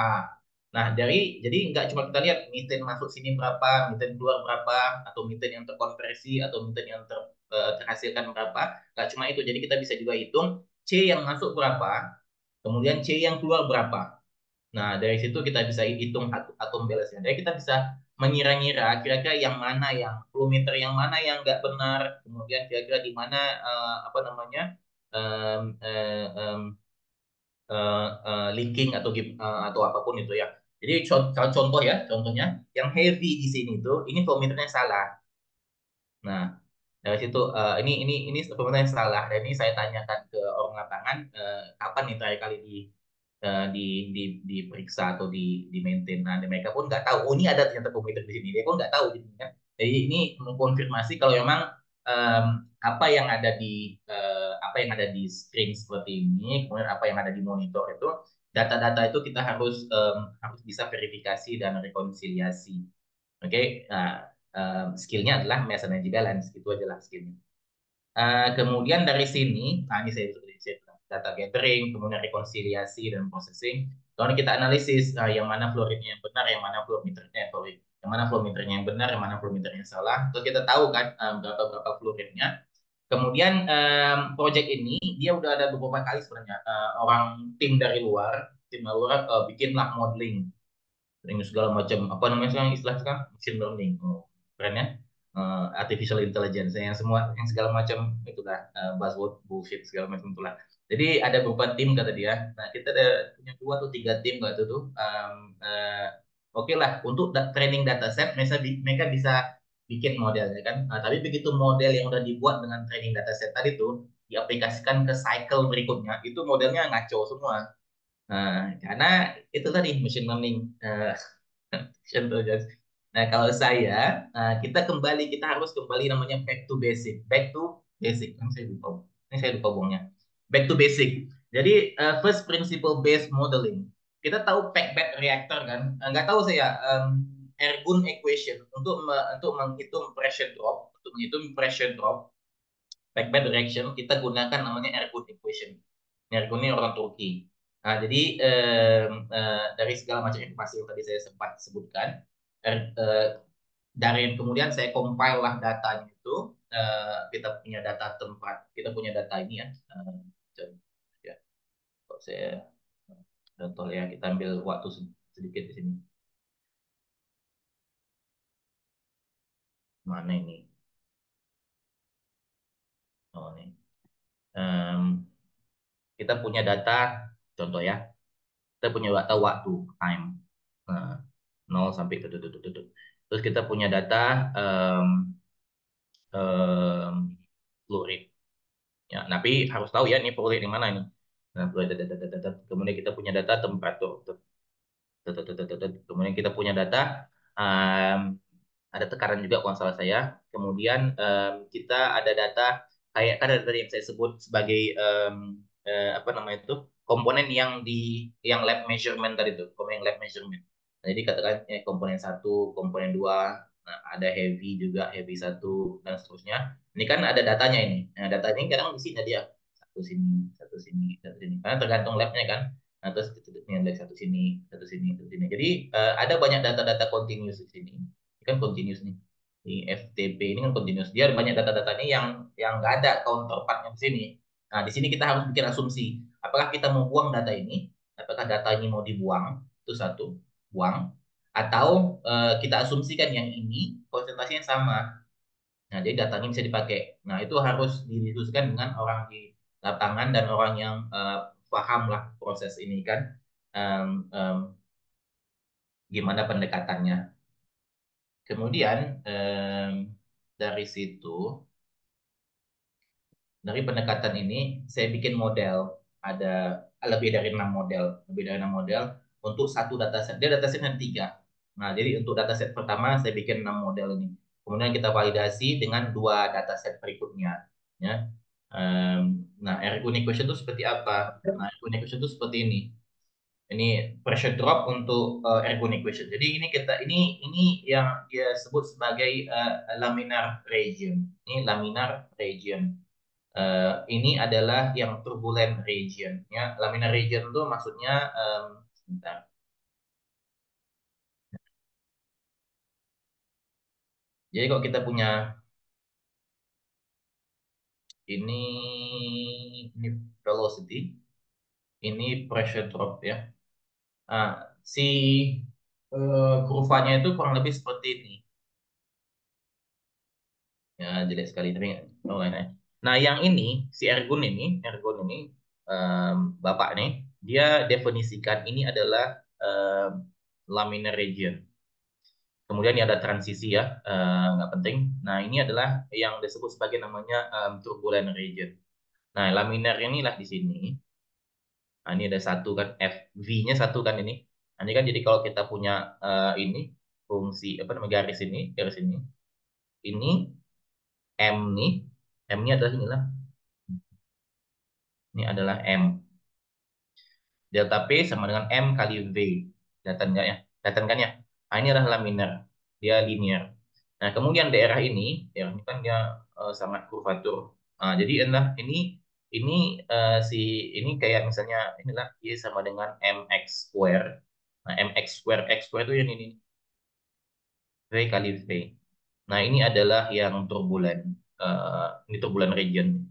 Nah jadi nggak cuma kita lihat methane masuk sini berapa, methane keluar berapa, atau methane yang terkonversi atau methane yang terhasilkan berapa. Nggak cuma itu, jadi kita bisa juga hitung C yang masuk berapa, kemudian C yang keluar berapa. Nah, dari situ kita bisa hitung atom balance-nya. Jadi kita bisa mengira-ngira kira-kira yang mana yang flow meter yang mana yang nggak benar, kemudian kira-kira di mana apa namanya em, eh, em, leaking atau apapun itu ya. Jadi contoh ya, contohnya yang heavy di sini itu ini flow meternya salah. Nah, dari situ ini sebenarnya salah dan ini saya tanyakan ke orang lapangan kapan nih terakhir kali eh, di diperiksa atau di maintain. Nah, dan mereka pun nggak tahu. Oh, ini ada ternyata komputer di sini. Dia pun nggak tahu gitu kan. Jadi ini mengkonfirmasi kalau memang em, apa yang ada di screen seperti ini, kemudian apa yang ada di monitor itu data-data itu kita harus bisa verifikasi dan rekonsiliasi. Oke, nah, skillnya adalah mass energy balance, itu aja lah skillnya. Kemudian dari sini, nah ini saya bilang, data gathering, kemudian rekonsiliasi dan processing. Kemudian kita analisis yang mana flow rate-nya yang benar, yang mana flow meternya, sorry, yang mana flow meternya yang benar, yang mana flow meternya yang salah. Terus kita tahu kan berapa berapa flow rate-nya. Kemudian project ini dia udah ada beberapa kali sebenarnya orang tim dari luar bikinlah modeling ini segala macam apa namanya sekarang istilah sekarang machine learning, keren ya. Artificial intelligence yang semua yang segala macam itulah buzzword bullshit segala macam itulah. Jadi ada beberapa tim kata dia. Nah kita ada punya 2 atau 3 tim kata tuh. Oke lah untuk training dataset mereka bisa bikin modelnya kan. Nah, tapi begitu model yang udah dibuat dengan training dataset tadi tuh diaplikasikan ke cycle berikutnya itu modelnya ngaco semua. Nah, karena itu tadi machine learning. Contoh Jas. Nah, kalau saya, kita harus kembali namanya back to basic. Back to basic. Ini saya lupa buangnya. Back to basic. Jadi, first principle based modeling. Kita tahu packed bed reactor kan? Nggak tahu saya, Ergun equation untuk menghitung pressure drop, backbend reaction kita gunakan namanya Ergun equation. Ergun ini orang Turki. Nah, jadi dari segala macam informasi yang tadi saya sempat sebutkan, er, eh, dari kemudian saya compile lah datanya itu, kita punya data tempat, kita punya data ini ya. Ya, kok saya contoh ya, kita ambil waktu sedikit di sini. Mana ini? Oh, ini. Em, kita punya data, contoh ya, kita punya data waktu, time. Nah, 0 sampai tutut. Terus kita punya data um, um, flow rate. Ya, tapi harus tahu ya ini flow rate di mana ini. Nah, kemudian kita punya data temperatur. Kemudian kita punya data um, ada tekanan juga kalau salah saya. Kemudian kita ada data kayak kan ada tadi yang saya sebut sebagai apa namanya itu komponen yang lab measurement tadi itu, komponen lab measurement. Nah, jadi katakan komponen satu, komponen dua, nah, ada heavy juga, heavy satu dan seterusnya. Ini kan ada datanya ini. Nah, data ini kadang di sini dia satu sini, satu sini, satu sini. Karena tergantung labnya kan. Nah, terus ini ada satu sini, satu sini, satu sini. Jadi ada banyak data-data continuous di sini. Ini kan continuous nih. Di FTP ini kan continuous. Dia ada banyak data-datanya yang nggak ada counterpartnya di sini. Nah, di sini kita harus bikin asumsi. Apakah kita mau buang data ini? Apakah data ini mau dibuang? Itu satu, buang. Atau kita asumsikan yang ini konsentrasinya sama. Nah, jadi datanya bisa dipakai. Nah, itu harus didiskusikan dengan orang di lapangan dan orang yang paham lah proses ini kan. Em, em, gimana pendekatannya. Kemudian dari situ dari pendekatan ini saya bikin model, ada lebih dari 6 model, lebih dari 6 model untuk satu dataset. Dia datasetnya tiga. Nah, jadi untuk dataset pertama saya bikin 6 model ini. Kemudian kita validasi dengan dua dataset berikutnya. Ya. Nah, ergonic equation itu seperti apa? Nah, ergonic equation itu seperti ini. Ini pressure drop untuk ergonic equation. Jadi ini yang dia sebut sebagai laminar region. Ini laminar region. Ini adalah yang turbulent region. Ya, laminar region itu maksudnya sebentar. Jadi kalau kita punya ini ini velocity, ini pressure drop ya. Nah, si kurvanya itu kurang lebih seperti ini. Ya, jelek sekali tapi oh, nah. Nah, yang ini si Ergun ini Bapak nih, dia definisikan ini adalah laminar region. Kemudian ini ada transisi ya, nggak penting. Nah, ini adalah yang disebut sebagai namanya turbulent region. Nah, laminar inilah di sini. Nah, ini ada satu kan, FV-nya satu kan ini. Nah, ini kan jadi kalau kita punya ini fungsi apa namanya garis ini M nih, M-nya adalah inilah, ini adalah M. Delta P sama dengan M kali V. Kelihatan nggak ya? Kelihatan kan ya? Nah, ini adalah laminar. Dia linear. Nah, kemudian daerah ini kan dia sangat kurvatur. Nah, jadi ini si ini kayak misalnya inilah Y sama dengan mx square. Nah, x square itu yang ini V kali V. Nah, ini adalah yang turbulen. Ini turbulen region.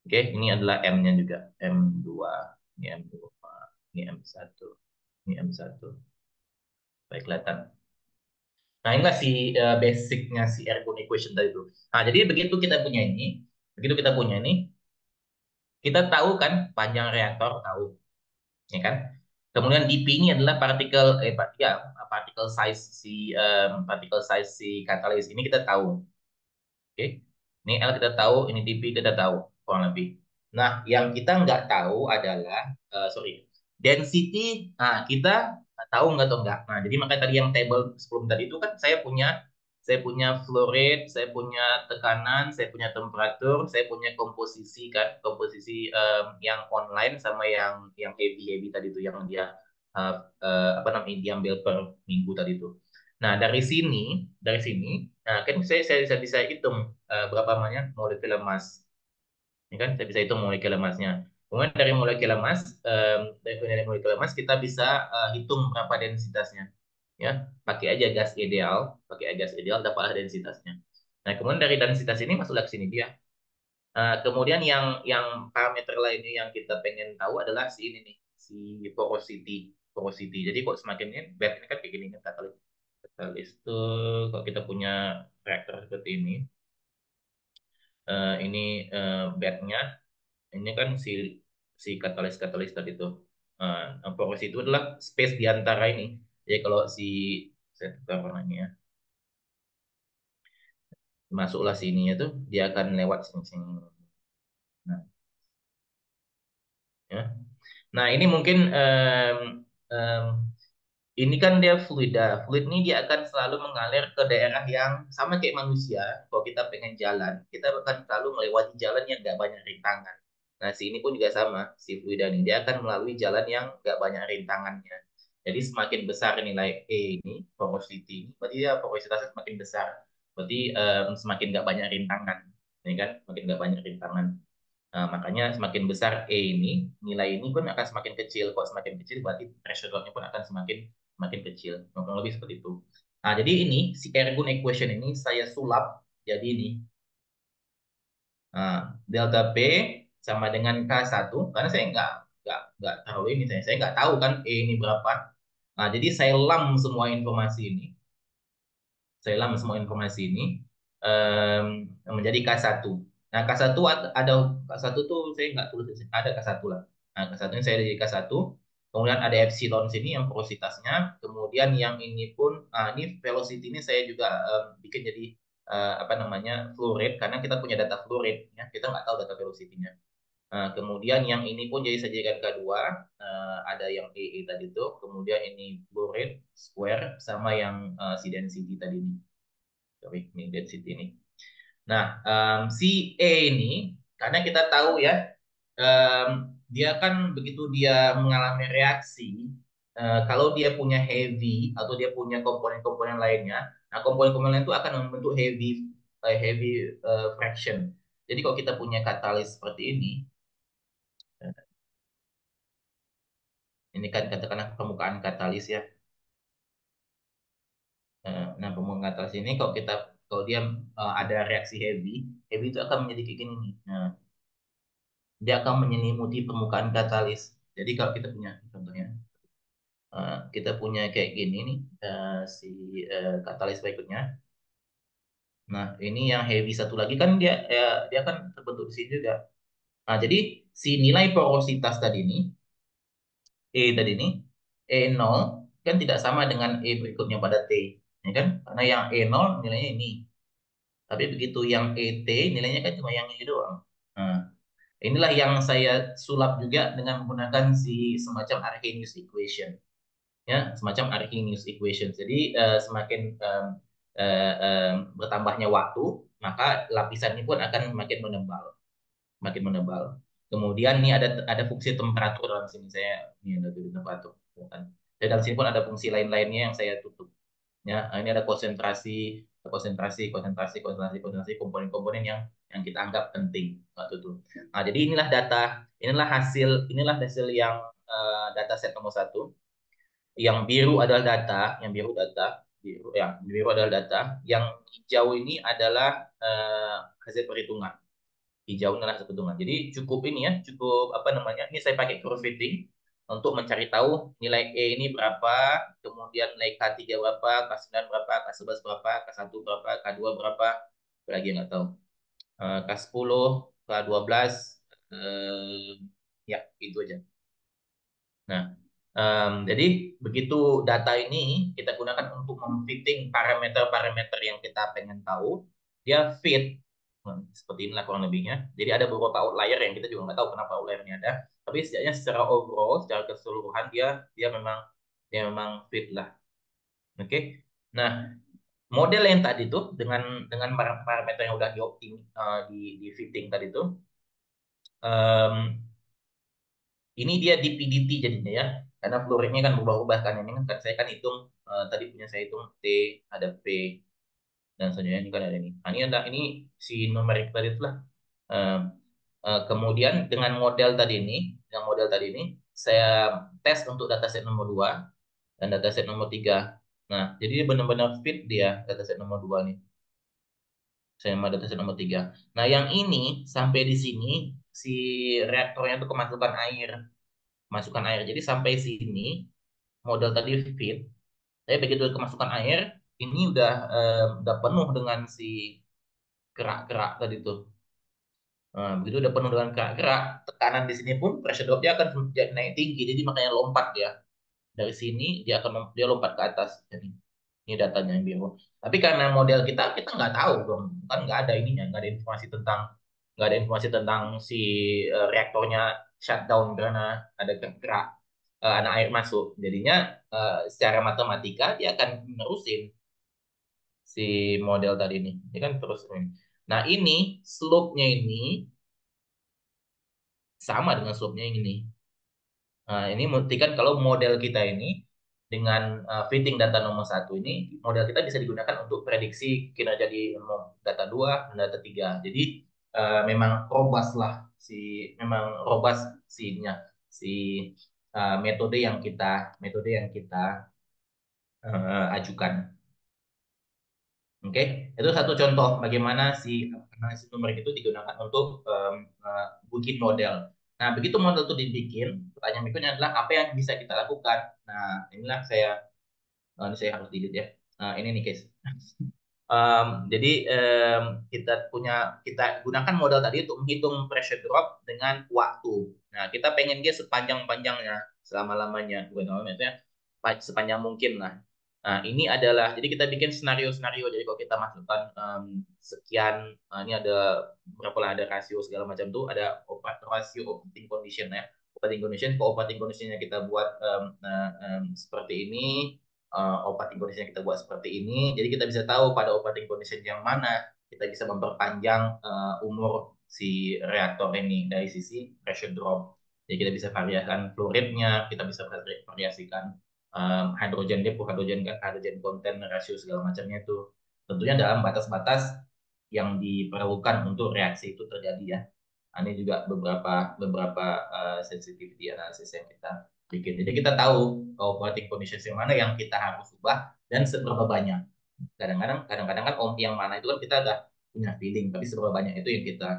Oke, ini adalah M-nya juga. M2, ini M2, ini M1, ini M1. Baik, kelihatan. Nah, inilah si basicnya si Ergun equation tadi itu. Nah, jadi begitu kita punya ini, kita tahu kan panjang reaktor, tahu, ya kan? Kemudian dP ini adalah particle size particle size si katalis ini kita tahu. Oke, ini L kita tahu, ini dP kita tahu kurang lebih. Nah, yang kita nggak tahu adalah, sorry, density. Nah, kita tahu nggak atau nggak. Nah, jadi makanya tadi yang table sebelum tadi itu kan saya punya flow rate, saya punya tekanan, saya punya temperatur, saya punya komposisi kan, komposisi yang online sama yang heavy heavy tadi itu yang dia uh, apa namanya diambil per minggu tadi itu. Nah, dari sini, nah kan saya bisa hitung berapa banyak molekul emas. Ini kan saya bisa hitung molekul emasnya. Kemudian dari molekul emas kita bisa hitung berapa densitasnya. Ya, pakai gas ideal dapatlah densitasnya. Nah, kemudian dari densitas ini masuklah ke sini dia. Kemudian yang parameter lainnya yang kita pengen tahu adalah si ini nih, si porosity. Porosity. Jadi kok semakin ini, bed ini kan kayak gini kan katalis. Katalis itu kalau kita punya reaktor seperti ini, ini bednya, ini kan si katalis tadi itu. Porosity itu adalah space di antara ini. Jadi kalau saya tukar warnanya ya, masuklah sini itu dia akan lewat sini. Nah, ya. Nah, ini mungkin em, ini kan dia fluida. Fluid ini dia akan selalu mengalir ke daerah yang sama kayak manusia. Kalau kita pengen jalan, kita akan selalu melewati jalan yang nggak banyak rintangan. Nah, si ini pun juga sama, si fluida ini. Dia akan melalui jalan yang nggak banyak rintangannya. Jadi semakin besar nilai E ini, porosity, berarti dia porositasnya semakin besar. Berarti semakin nggak banyak rintangan. Ini kan, semakin nggak banyak rintangan. Nah, makanya semakin besar E ini, nilai ini pun akan semakin kecil. Kalau semakin kecil, berarti thresholdnya pun akan semakin semakin kecil. Kurang lebih seperti itu. Nah, jadi ini si Ergun equation ini saya sulap jadi ini. Nah, delta P sama dengan K1 karena saya nggak tahu ini saya nggak tahu kan E ini berapa. Nah, jadi saya lam semua informasi ini. Saya lama semua informasi ini menjadi K1. Nah, K1 ada K1 tuh saya nggak tulis ada K1 lah. Nah, K1 ini saya jadi K1. Kemudian ada epsilon sini yang porositasnya. Kemudian yang ini pun, ini velocity ini saya juga bikin jadi apa namanya flow rate karena kita punya data flow rate ya, kita nggak tahu data velocity-nya. Kemudian yang ini pun jadi sajian kedua, ada yang EE tadi itu, kemudian ini flow rate square sama yang si density tadi ini. Sorry, ini density ini. Nah, si E ini, karena kita tahu ya, dia kan begitu dia mengalami reaksi, kalau dia punya heavy atau dia punya komponen-komponen lainnya, nah komponen-komponen lain itu akan membentuk heavy fraction. Jadi kalau kita punya katalis seperti ini kan katakanlah permukaan katalis ya. Nah, permukaan katalis ini kalau dia ada reaksi heavy, heavy itu akan menjadi kayak gini nih. Nah, dia akan menyelimuti permukaan katalis. Jadi kalau kita punya contohnya, kita punya kayak gini nih si katalis berikutnya. Nah, ini yang heavy satu lagi kan dia kan terbentuk di sini juga. Nah, jadi si nilai porositas tadi ini, tadi ini, E0 kan tidak sama dengan E berikutnya pada T, ya kan? Karena yang E0 nilainya ini. Tapi begitu yang ET nilainya kan cuma yang ini doang. Nah, inilah yang saya sulap juga dengan menggunakan si semacam Arrhenius equation. Ya, semacam Arrhenius equation. Jadi semakin bertambahnya waktu, maka lapisan ini pun akan makin menebal, makin menebal. Kemudian ini ada fungsi temperatur dalam sini saya ini ada tulis temperatur, kan. Dan dalam sini pun ada fungsi lain-lainnya yang saya tutup. Ya, ini ada konsentrasi komponen-komponen yang kita anggap penting waktu itu. Nah, jadi inilah hasil yang data set nomor satu. Yang biru adalah data, biru adalah data. Yang hijau ini adalah hasil perhitungan. Hijau adalah hasil perhitungan. Jadi cukup ini ya, cukup apa namanya? Ini saya pakai curve fitting untuk mencari tahu nilai E ini berapa, kemudian nilai K3 berapa, K9 berapa, K11 berapa, K1 berapa, K2 berapa, lagi nggak tahu. K10, K12, ya itu aja. Nah, jadi begitu data ini kita gunakan untuk memfitting parameter-parameter yang kita pengen tahu, dia fit. Seperti inilah kurang lebihnya. Jadi ada beberapa outlier yang kita juga nggak tahu kenapa outlier ini ada. Tapi setidaknya secara overall, secara keseluruhan dia memang fit lah. Oke. Nah, model yang tadi tuh dengan parameter yang udah di fitting tadi tuh, ini dia di PDT jadinya ya, karena fluoridnya kan berubah-ubah kan. Ini kan saya kan hitung, tadi punya saya hitung T, ada P, dan selanjutnya ini kan ada ini. Nah, ini si numerik tadi itulah. Eh, kemudian dengan model tadi ini, saya tes untuk dataset nomor 2 dan dataset nomor 3. Nah, jadi dia benar-benar fit dia dataset nomor 2 nih. Saya mau dataset nomor 3. Nah, yang ini sampai di sini si reaktornya tuh kemasukan air. Masukkan air. Jadi sampai sini model tadi fit. Tapi begitu kemasukan air, ini udah penuh dengan si kerak-kerak tadi tuh. Nah, begitu udah penuh dengan kerak-kerak, tekanan di sini pun pressure dropnya akan naik tinggi. Jadi makanya lompat dia. Dari sini dia lompat ke atas. Jadi ini datanya yang biru. Tapi karena model kita nggak tahu dong, kan nggak ada ininya, nggak ada informasi tentang si reaktornya shutdown karena ada kerak, ada air masuk. Jadinya secara matematika dia akan menerusin si model tadi ini. Dia kan terus ini. Nah ini slope-nya ini sama dengan slope-nya yang ini. Nah, ini membuktikan kalau model kita ini dengan fitting data nomor satu ini, model kita bisa digunakan untuk prediksi kinerja di data 2 dan data 3. Jadi memang robust lah memang robust si metode yang kita ajukan. Oke, itu satu contoh bagaimana si analisis numerik itu digunakan untuk bikin model. Nah, begitu model itu dibikin, pertanyaan berikutnya adalah apa yang bisa kita lakukan. Nah, ini saya harus delete ya. Nah, ini nih guys. Jadi kita gunakan model tadi untuk menghitung pressure drop dengan waktu. Nah, kita pengen dia sepanjang-panjangnya, selama-lamanya, bukan sepanjang mungkin lah. Ini adalah, jadi kita bikin senario-senario. Jadi kalau kita masukkan sekian, ini ada berapa lah, ada rasio segala macam tuh, ada rasio operating condition ya. Operating condition, kalau operating conditionnya kita buat seperti ini, operating conditionnya kita buat seperti ini, jadi kita bisa tahu pada operating condition yang mana kita bisa memperpanjang umur si reaktor ini dari sisi pressure drop. Jadi kita bisa variasikan flow rate-nya, kita bisa variasikan hidrogen depo, hidrogen content, rasio segala macamnya itu tentunya dalam batas-batas yang diperlukan untuk reaksi itu terjadi ya. Ini juga beberapa beberapa sensitivity analysis yang kita bikin. Jadi kita tahu operating conditions yang mana yang kita harus ubah dan seberapa banyak. Kadang-kadang kan yang mana itu kan kita udah punya feeling, tapi seberapa banyak itu yang kita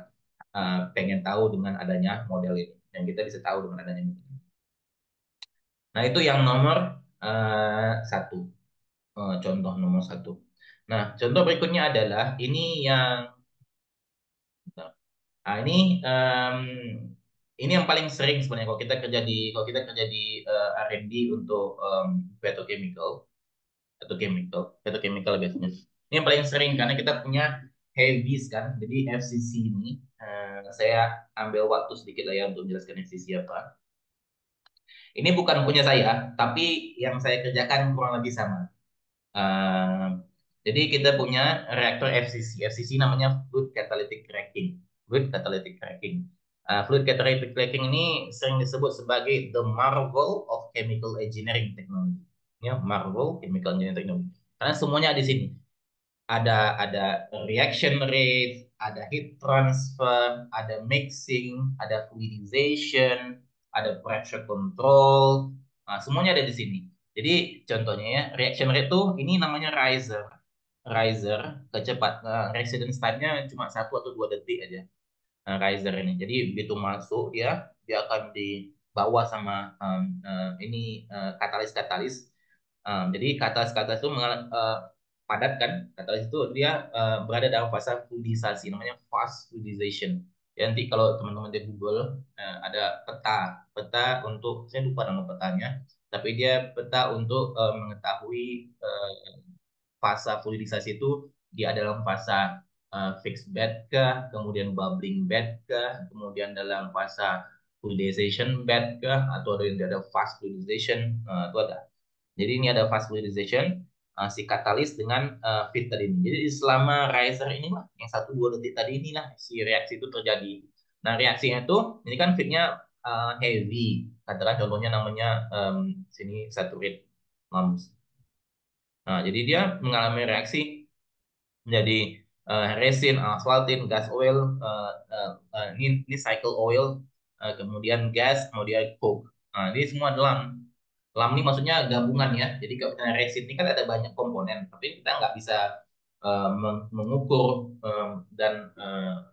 pengen tahu dengan adanya model ini, dan kita bisa tahu dengan adanya model ini. Nah itu yang nomor satu. Contoh nomor satu. Nah, contoh berikutnya adalah ini yang ini yang paling sering sebenarnya kalau kita kerja di R&D untuk petrochemical atau petrochemical biasanya. Ini yang paling sering karena kita punya heavies kan. Jadi FCC ini saya ambil waktu sedikit lah ya untuk menjelaskan FCC apa. Ini bukan punya saya, tapi yang saya kerjakan kurang lebih sama. Uh, jadi kita punya reaktor FCC. FCC namanya Fluid Catalytic Cracking. Fluid Catalytic Cracking. Fluid Catalytic Cracking ini sering disebut sebagai the marvel of chemical engineering technology. Ya, marvel chemical engineering technology. Karena semuanya di sini. Ada reaction rate, ada heat transfer, ada mixing, ada fluidization, ada pressure control. Semuanya ada di sini. Jadi contohnya ya, reaction rate tuh ini namanya riser. Riser, residence time-nya cuma 1 atau 2 detik aja. Nah, riser ini. Jadi begitu masuk dia akan dibawa sama katalis-katalis. Jadi katalis-katalis itu padat kan. Katalis itu dia berada dalam fase fluidisasi, namanya fast fluidization. Ya, nanti kalau teman-teman di Google ada peta untuk, saya lupa nama petanya, tapi dia peta untuk mengetahui fase fluidisasi itu dia dalam fase fixed bed kah, kemudian bubbling bed kah, kemudian dalam fase fluidization bed kah, atau ada fast fluidization, itu ada. Jadi ini ada fast fluidization, si katalis dengan feed tadi ini. Jadi selama riser inilah yang 1-2 detik tadi inilah si reaksi itu terjadi. Nah reaksinya itu ini kan feednya heavy, katakan contohnya namanya sini saturate mumps. Nah jadi dia mengalami reaksi menjadi resin, asphaltin, gas oil, ini cycle oil, kemudian gas, kemudian coke. Nah, ini semua dalam. Lam ini maksudnya gabungan ya. Jadi kalau misalnya resin ini kan ada banyak komponen, tapi kita nggak bisa mengukur dan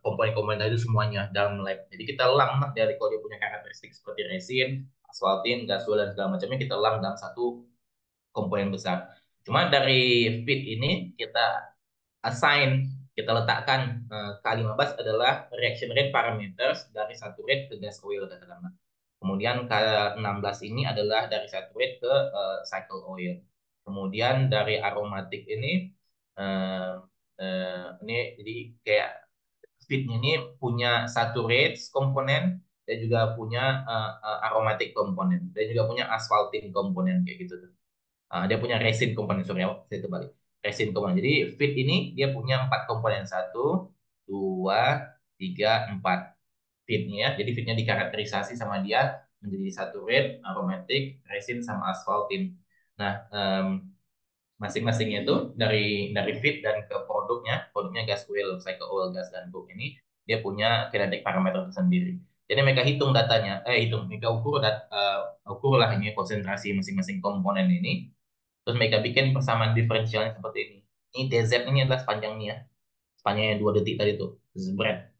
komponen-komponen itu semuanya dalam lab. Jadi kita lam lah dari kalau dia punya karakteristik seperti resin, asphaltin, gas oil dan segala macamnya kita lam dalam satu komponen besar. Cuma dari feed ini kita assign, kita letakkan K15 adalah reaction rate parameters dari saturate ke gas oil katakanlah. Kemudian K16 ini adalah dari saturate ke cycle oil. Kemudian dari aromatik ini jadi kayak feednya ini punya saturate komponen dan juga punya aromatic komponen dan juga punya asphaltin komponen kayak gitu tuh. Dia punya resin komponen, sorry, saya terbalik. Resin komponen. Jadi feed ini dia punya 4 komponen. 1, 2, 3, 4 feednya ya. Jadi feednya dikarakterisasi sama dia menjadi saturate, aromatic, resin, sama asphaltin. Nah, masing-masingnya itu dari feed dan ke produknya gas oil, cycle oil, gas dan coke ini dia punya kinetic parameter tersendiri. Jadi mereka hitung datanya, mereka ukur lah ini konsentrasi masing-masing komponen ini. Terus mereka bikin persamaan diferensialnya seperti ini. Ini DZ ini adalah sepanjangnya. Sepanjangnya 2 detik tadi tuh. Zebret.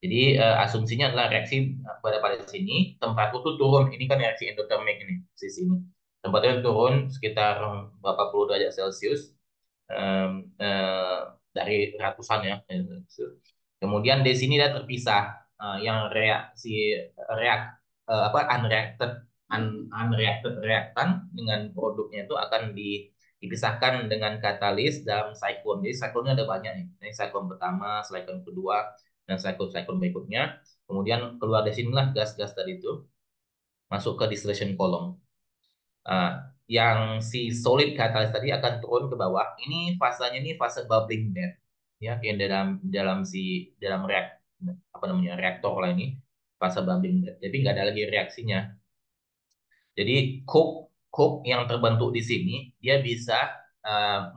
Jadi asumsinya adalah reaksi pada sini, temperatur tuh turun. Ini kan reaksi endotermik ini, di sini. Temperaturnya turun sekitar berapa puluh derajat Celcius. Dari ratusan ya. Kemudian di sini dia terpisah. Yang reaksi unreacted reaktan dengan produknya itu akan dipisahkan dengan katalis dalam siklon. Jadi siklonnya ada banyak nih. Ini siklon pertama, siklon kedua, dan siklon-siklon berikutnya. Kemudian keluar dari sinilah gas-gas tadi itu masuk ke distillation column. Uh, yang si solid katalis tadi akan turun ke bawah. Ini fasanya ini fase bubbling bed, ya, yang dalam apa namanya reaktor lah ini fase bubbling bed. Jadi nggak ada lagi reaksinya. Jadi coke yang terbentuk di sini dia bisa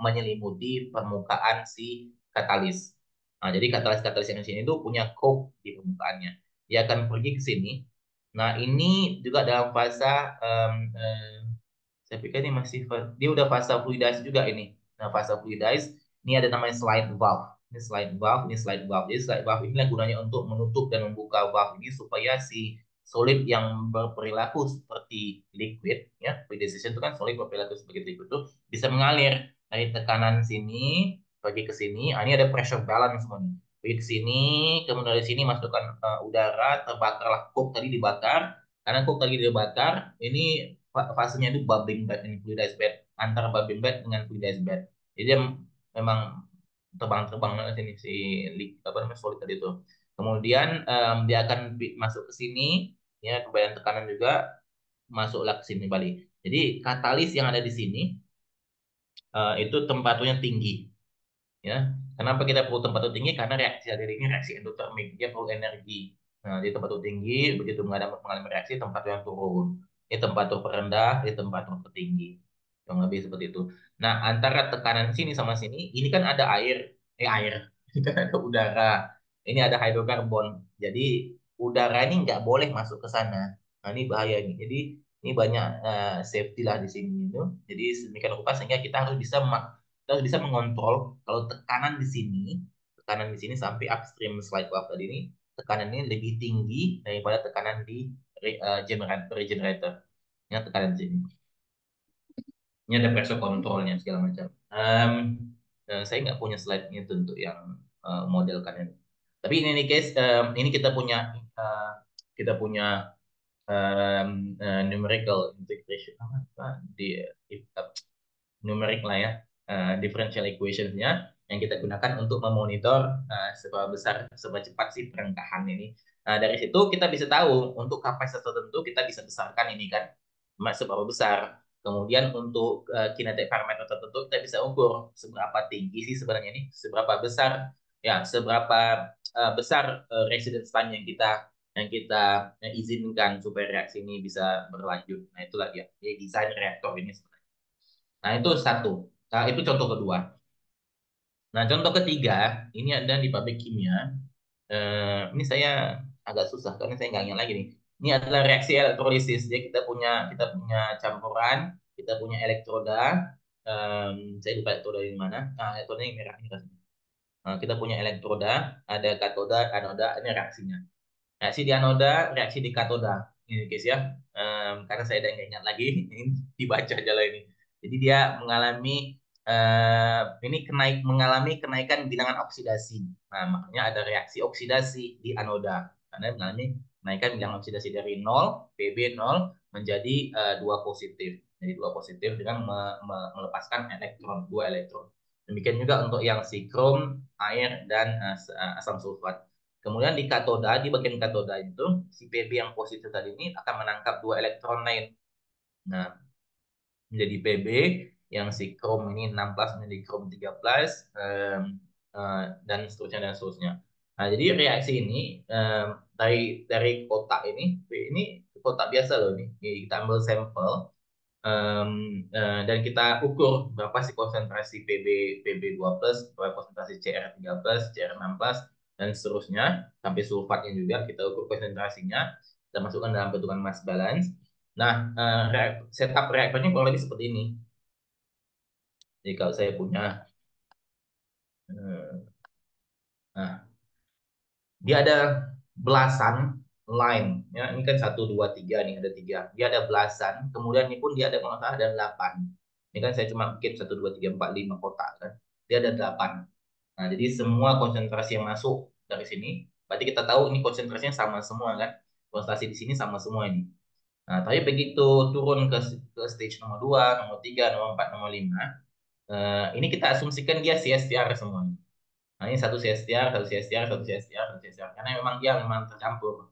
menyelimuti permukaan si katalis. Nah, jadi katalis-katalis yang di sini itu punya coke di permukaannya. Dia akan pergi ke sini. Nah, ini juga dalam fase saya pikir ini dia udah fase fluidize juga ini. Nah, fase fluidize ini ada namanya slide valve. Ini slide valve, ini slide valve. Jadi slide valve ini gunanya untuk menutup dan membuka valve ini supaya si solid yang berperilaku seperti liquid, ya, fluidization itu kan solid berperilaku seperti liquid itu bisa mengalir dari tekanan sini pergi ke sini. Ini ada pressure balance semua nih. Pergi ke sini, kemudian dari sini masukkan udara, terbakarlah coke tadi dibakar. Karena coke tadi dibakar, ini fasenya itu bubbling bed ini fluidized bed antara bubbling bed dengan fluidized bed. Jadi dia memang terbang-terbang sini si apa namanya solid tadi itu. Kemudian dia akan masuk ke sini ya kemudian tekanan juga masuklah ke sini balik. Jadi katalis yang ada di sini itu temperaturnya tinggi ya. Kenapa kita perlu temperatur tinggi? Karena reaksi alir ini reaksi endotermik, dia perlu energi. Nah, di temperatur tinggi, begitu mengalami reaksi, temperaturnya turun. Ini temperatur terendah, ini temperatur tertinggi. Yang lebih seperti itu. Nah, antara tekanan sini sama sini, ini kan ada air. Ini kan ada udara. Ini ada hidrokarbon. Jadi, udara ini nggak boleh masuk ke sana. Nah, ini bahaya ini. Jadi, ini banyak safety lah di sini itu. Jadi, sedemikian rupa sehingga kita harus bisa mengontrol kalau tekanan di sini sampai upstream slide valve tadi ini, tekanan ini lebih tinggi daripada tekanan di regenerator. Ini tekanan di sini. Ini ada pressure controlnya segala macam. Saya nggak punya slide-nya itu untuk yang model kanan. Tapi ini nih guys, ini uh, kita punya numerical integration apa di numerik lah ya, differential equation-nya yang kita gunakan untuk memonitor seberapa besar, seberapa cepat sih perengkahan ini. Nah, dari situ kita bisa tahu untuk kapasitas tertentu kita bisa besarkan ini kan, seberapa besar. Kemudian untuk kinetic parameter tertentu kita bisa ukur seberapa tinggi sih sebenarnya ini, seberapa besar ya, seberapa besar residence time yang kita izinkan supaya reaksi ini bisa berlanjut. Nah, itulah dia, desain reaktor ini sebenarnya. Nah, itu satu. Nah, itu contoh kedua. Nah, contoh ketiga, ini ada di pabrik kimia. Ini saya agak susah karena saya nggak ingat lagi nih. Ini adalah reaksi elektrolisis. Jadi kita punya campuran, kita punya elektroda. Saya lupa elektroda di mana. Nah, elektroda yang merah ini. Nah, kita punya elektroda, ada katoda, anoda, ini reaksinya. Reaksi di anoda, reaksi di katoda. Ini guys ya. Karena saya udah nggak ingat lagi, ini dibaca aja lah ini. Jadi dia mengalami kenaikan bilangan oksidasi. Nah, makanya ada reaksi oksidasi di anoda. Karena mengalami kenaikan bilangan oksidasi dari 0, Pb 0 menjadi 2 positif. Jadi 2 positif dengan melepaskan dua elektron. Demikian juga untuk yang si krom, air, dan asam sulfat. Kemudian di katoda, di bagian katoda itu, si Pb yang positif tadi ini akan menangkap dua elektron lain. Nah, menjadi Pb, yang si krom ini 16 menjadi krom 13, dan seterusnya, dan seterusnya. Nah, jadi reaksi ini dari kotak ini kotak biasa loh nih. Kita ambil sampel, dan kita ukur berapa sih konsentrasi Pb 2 plus, berapa konsentrasi Cr 3 plus, Cr 6 plus, dan seterusnya sampai sulfatnya juga kita ukur konsentrasinya, kita masukkan dalam perhitungan mass balance. Nah, setup reaktornya kurang lebih seperti ini. Jadi kalau saya punya, nah, dia ada belasan line, ya ini kan 1, 2, 3 nih, ada 3, dia ada belasan, kemudian ini pun dia ada, kalau ada 8. Ini kan saya cuma bikin 1, 2, 3, 4, 5 kotak kan, dia ada 8. Nah, jadi semua konsentrasi yang masuk dari sini, berarti kita tahu ini konsentrasinya sama semua kan, konsentrasi di sini sama semua ini. Nah, tapi begitu turun ke stage nomor 2, nomor 3, nomor 4, nomor 5, Ini kita asumsikan dia CSTR semua. Nah, ini satu CSTR, satu CSTR, satu CSTR, satu CSTR. Karena memang dia memang tercampur.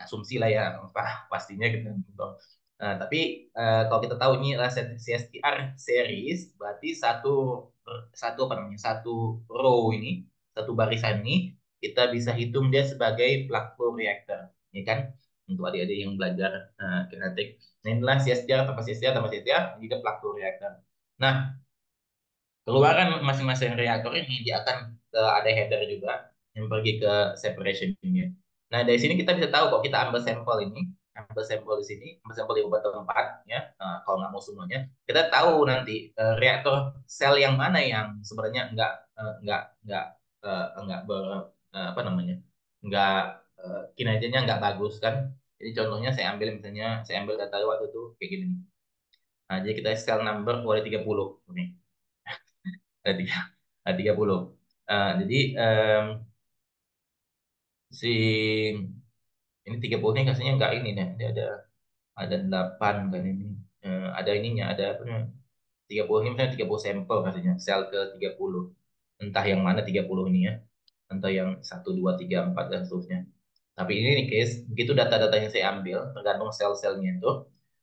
Asumsi lah ya, pastinya gitu. Tapi kalau kita tahu ini adalah CSTR series, berarti satu satu apa namanya, satu row ini, satu barisan ini kita bisa hitung dia sebagai plug flow reactor, ya kan? Untuk adik-adik yang belajar kinetik. Nah, inilah CSTR tambah CSTR tambah CSTR, jadi plug flow reactor. Nah, keluaran masing-masing reaktor ini dia akan ada header juga yang pergi ke separation unit. Nah, dari sini kita bisa tahu kalau kita ambil sampel ini, ambil sampel di sini, ambil sampel di beberapa tempat ya, kalau nggak mau semuanya, kita tahu nanti reaktor sel yang mana yang sebenarnya nggak apa namanya, nggak kinerjanya nggak bagus kan. Jadi contohnya saya ambil misalnya, saya ambil data waktu itu kayak gini. Nah, jadi kita sel number ada 30 nih, ada 30. Jadi si ini 30 ini kasihnya enggak ini nih. Ini ada 8 kan ini. Ada ininya, ada apa namanya? 30 ini misalnya 30 sampel kasihnya, sel ke 30. Entah yang mana 30 ini ya. Entah yang 1, 2, 3, 4 dan seterusnya. Tapi ini nih case, begitu data-data yang saya ambil, tergantung sel-selnya itu.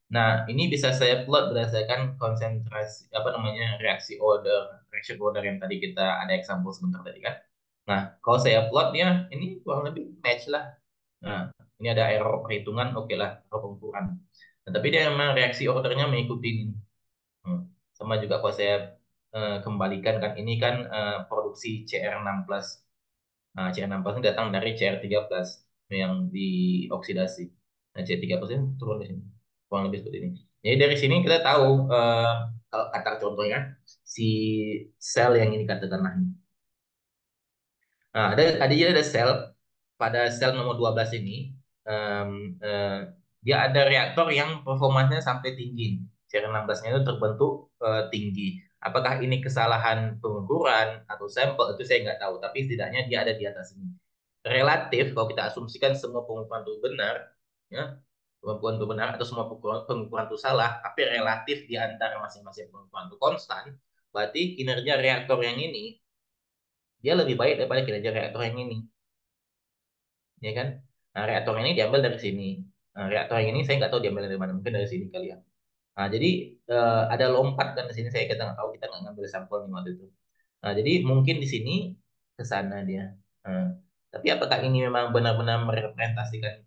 Nah, ini bisa saya plot berdasarkan konsentrasi, apa namanya, reaction order yang tadi kita ada example sebentar tadi kan. Nah, kalau saya plot dia, ini kurang lebih match lah. Nah, ini ada error perhitungan, oke lah, error pengukuran. Nah, tapi dia memang reaksi ordernya mengikuti ini. Hmm. Sama juga kalau saya kembalikan kan, ini kan produksi CR6+. Nah, CR6+ ini datang dari CR13 yang dioksidasi. Nah, CR13 ini turun di sini. Kurang lebih seperti ini. Jadi dari sini kita tahu, kalau kata contohnya, si sel yang ini katakanlah. Nah, ada sel, pada sel nomor 12 ini, em, eh, dia ada reaktor yang performanya sampai tinggi. CR16-nya itu terbentuk tinggi. Apakah ini kesalahan pengukuran atau sampel, itu saya nggak tahu. Tapi setidaknya dia ada di atas ini. Relatif, kalau kita asumsikan semua pengukuran itu benar, ya, pengukuran itu benar atau semua pengukuran itu salah, tapi relatif di antara masing-masing pengukuran itu konstan, berarti kinerja reaktor yang ini dia lebih baik daripada kinerja reaktor yang ini, ya kan? Nah, reaktor ini diambil dari sini. Nah, reaktor yang ini saya nggak tahu diambil dari mana, mungkin dari sini kali ya. Nah, jadi ada lompat kan di sini, saya kita nggak tahu, kita nggak ngambil sampel nih waktu itu. Nah, jadi mungkin di sini ke sana dia. Nah, tapi apakah ini memang benar-benar merepresentasikan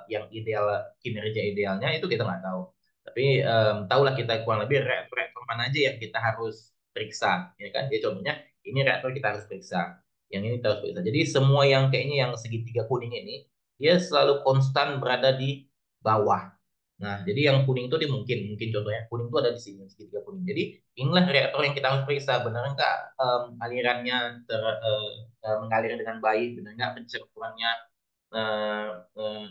yang ideal, kinerja idealnya, itu kita nggak tahu. Tapi tahulah kita kurang lebih reaktor mana aja yang kita harus periksa, ya kan? Ya contohnya ini reaktor kita harus periksa, yang ini kita harus periksa. Jadi semua yang kayaknya yang segitiga kuning ini dia selalu konstan berada di bawah. Nah, jadi yang kuning itu dia mungkin contohnya kuning itu ada di sini segitiga kuning. Jadi inilah reaktor yang kita harus periksa, benar nggak alirannya mengalir dengan baik, benar nggak pencampurannya eh,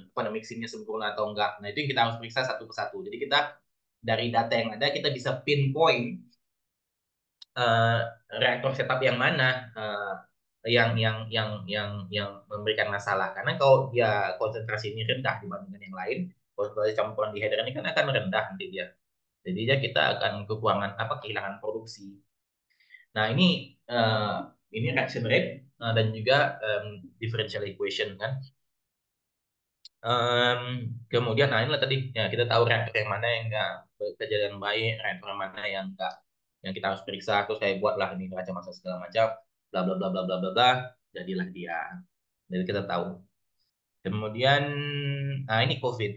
apa namanya, mixingnya sempurna atau enggak. Nah, itu yang kita harus periksa satu persatu. Jadi kita dari data yang ada kita bisa pinpoint eh, reaktor setup yang mana yang memberikan masalah. Karena kalau dia konsentrasi ini rendah dibandingkan yang lain, konsentrasi campuran di header ini kan akan rendah nanti dia. Jadi ya kita akan kekurangan apa, kehilangan produksi. Nah, eh, ini reaction rate dan juga differential equation kan. Em, Kemudian nah inilah tadi ya, kita tahu reaktor yang mana yang enggak bekerja dengan baik, reaktor yang mana yang enggak, yang kita harus periksa. Terus saya buatlah ini neraca massa segala macam, bla bla bla bla bla bla bla, jadilah dia. Jadi kita tahu. Kemudian nah ini COVID.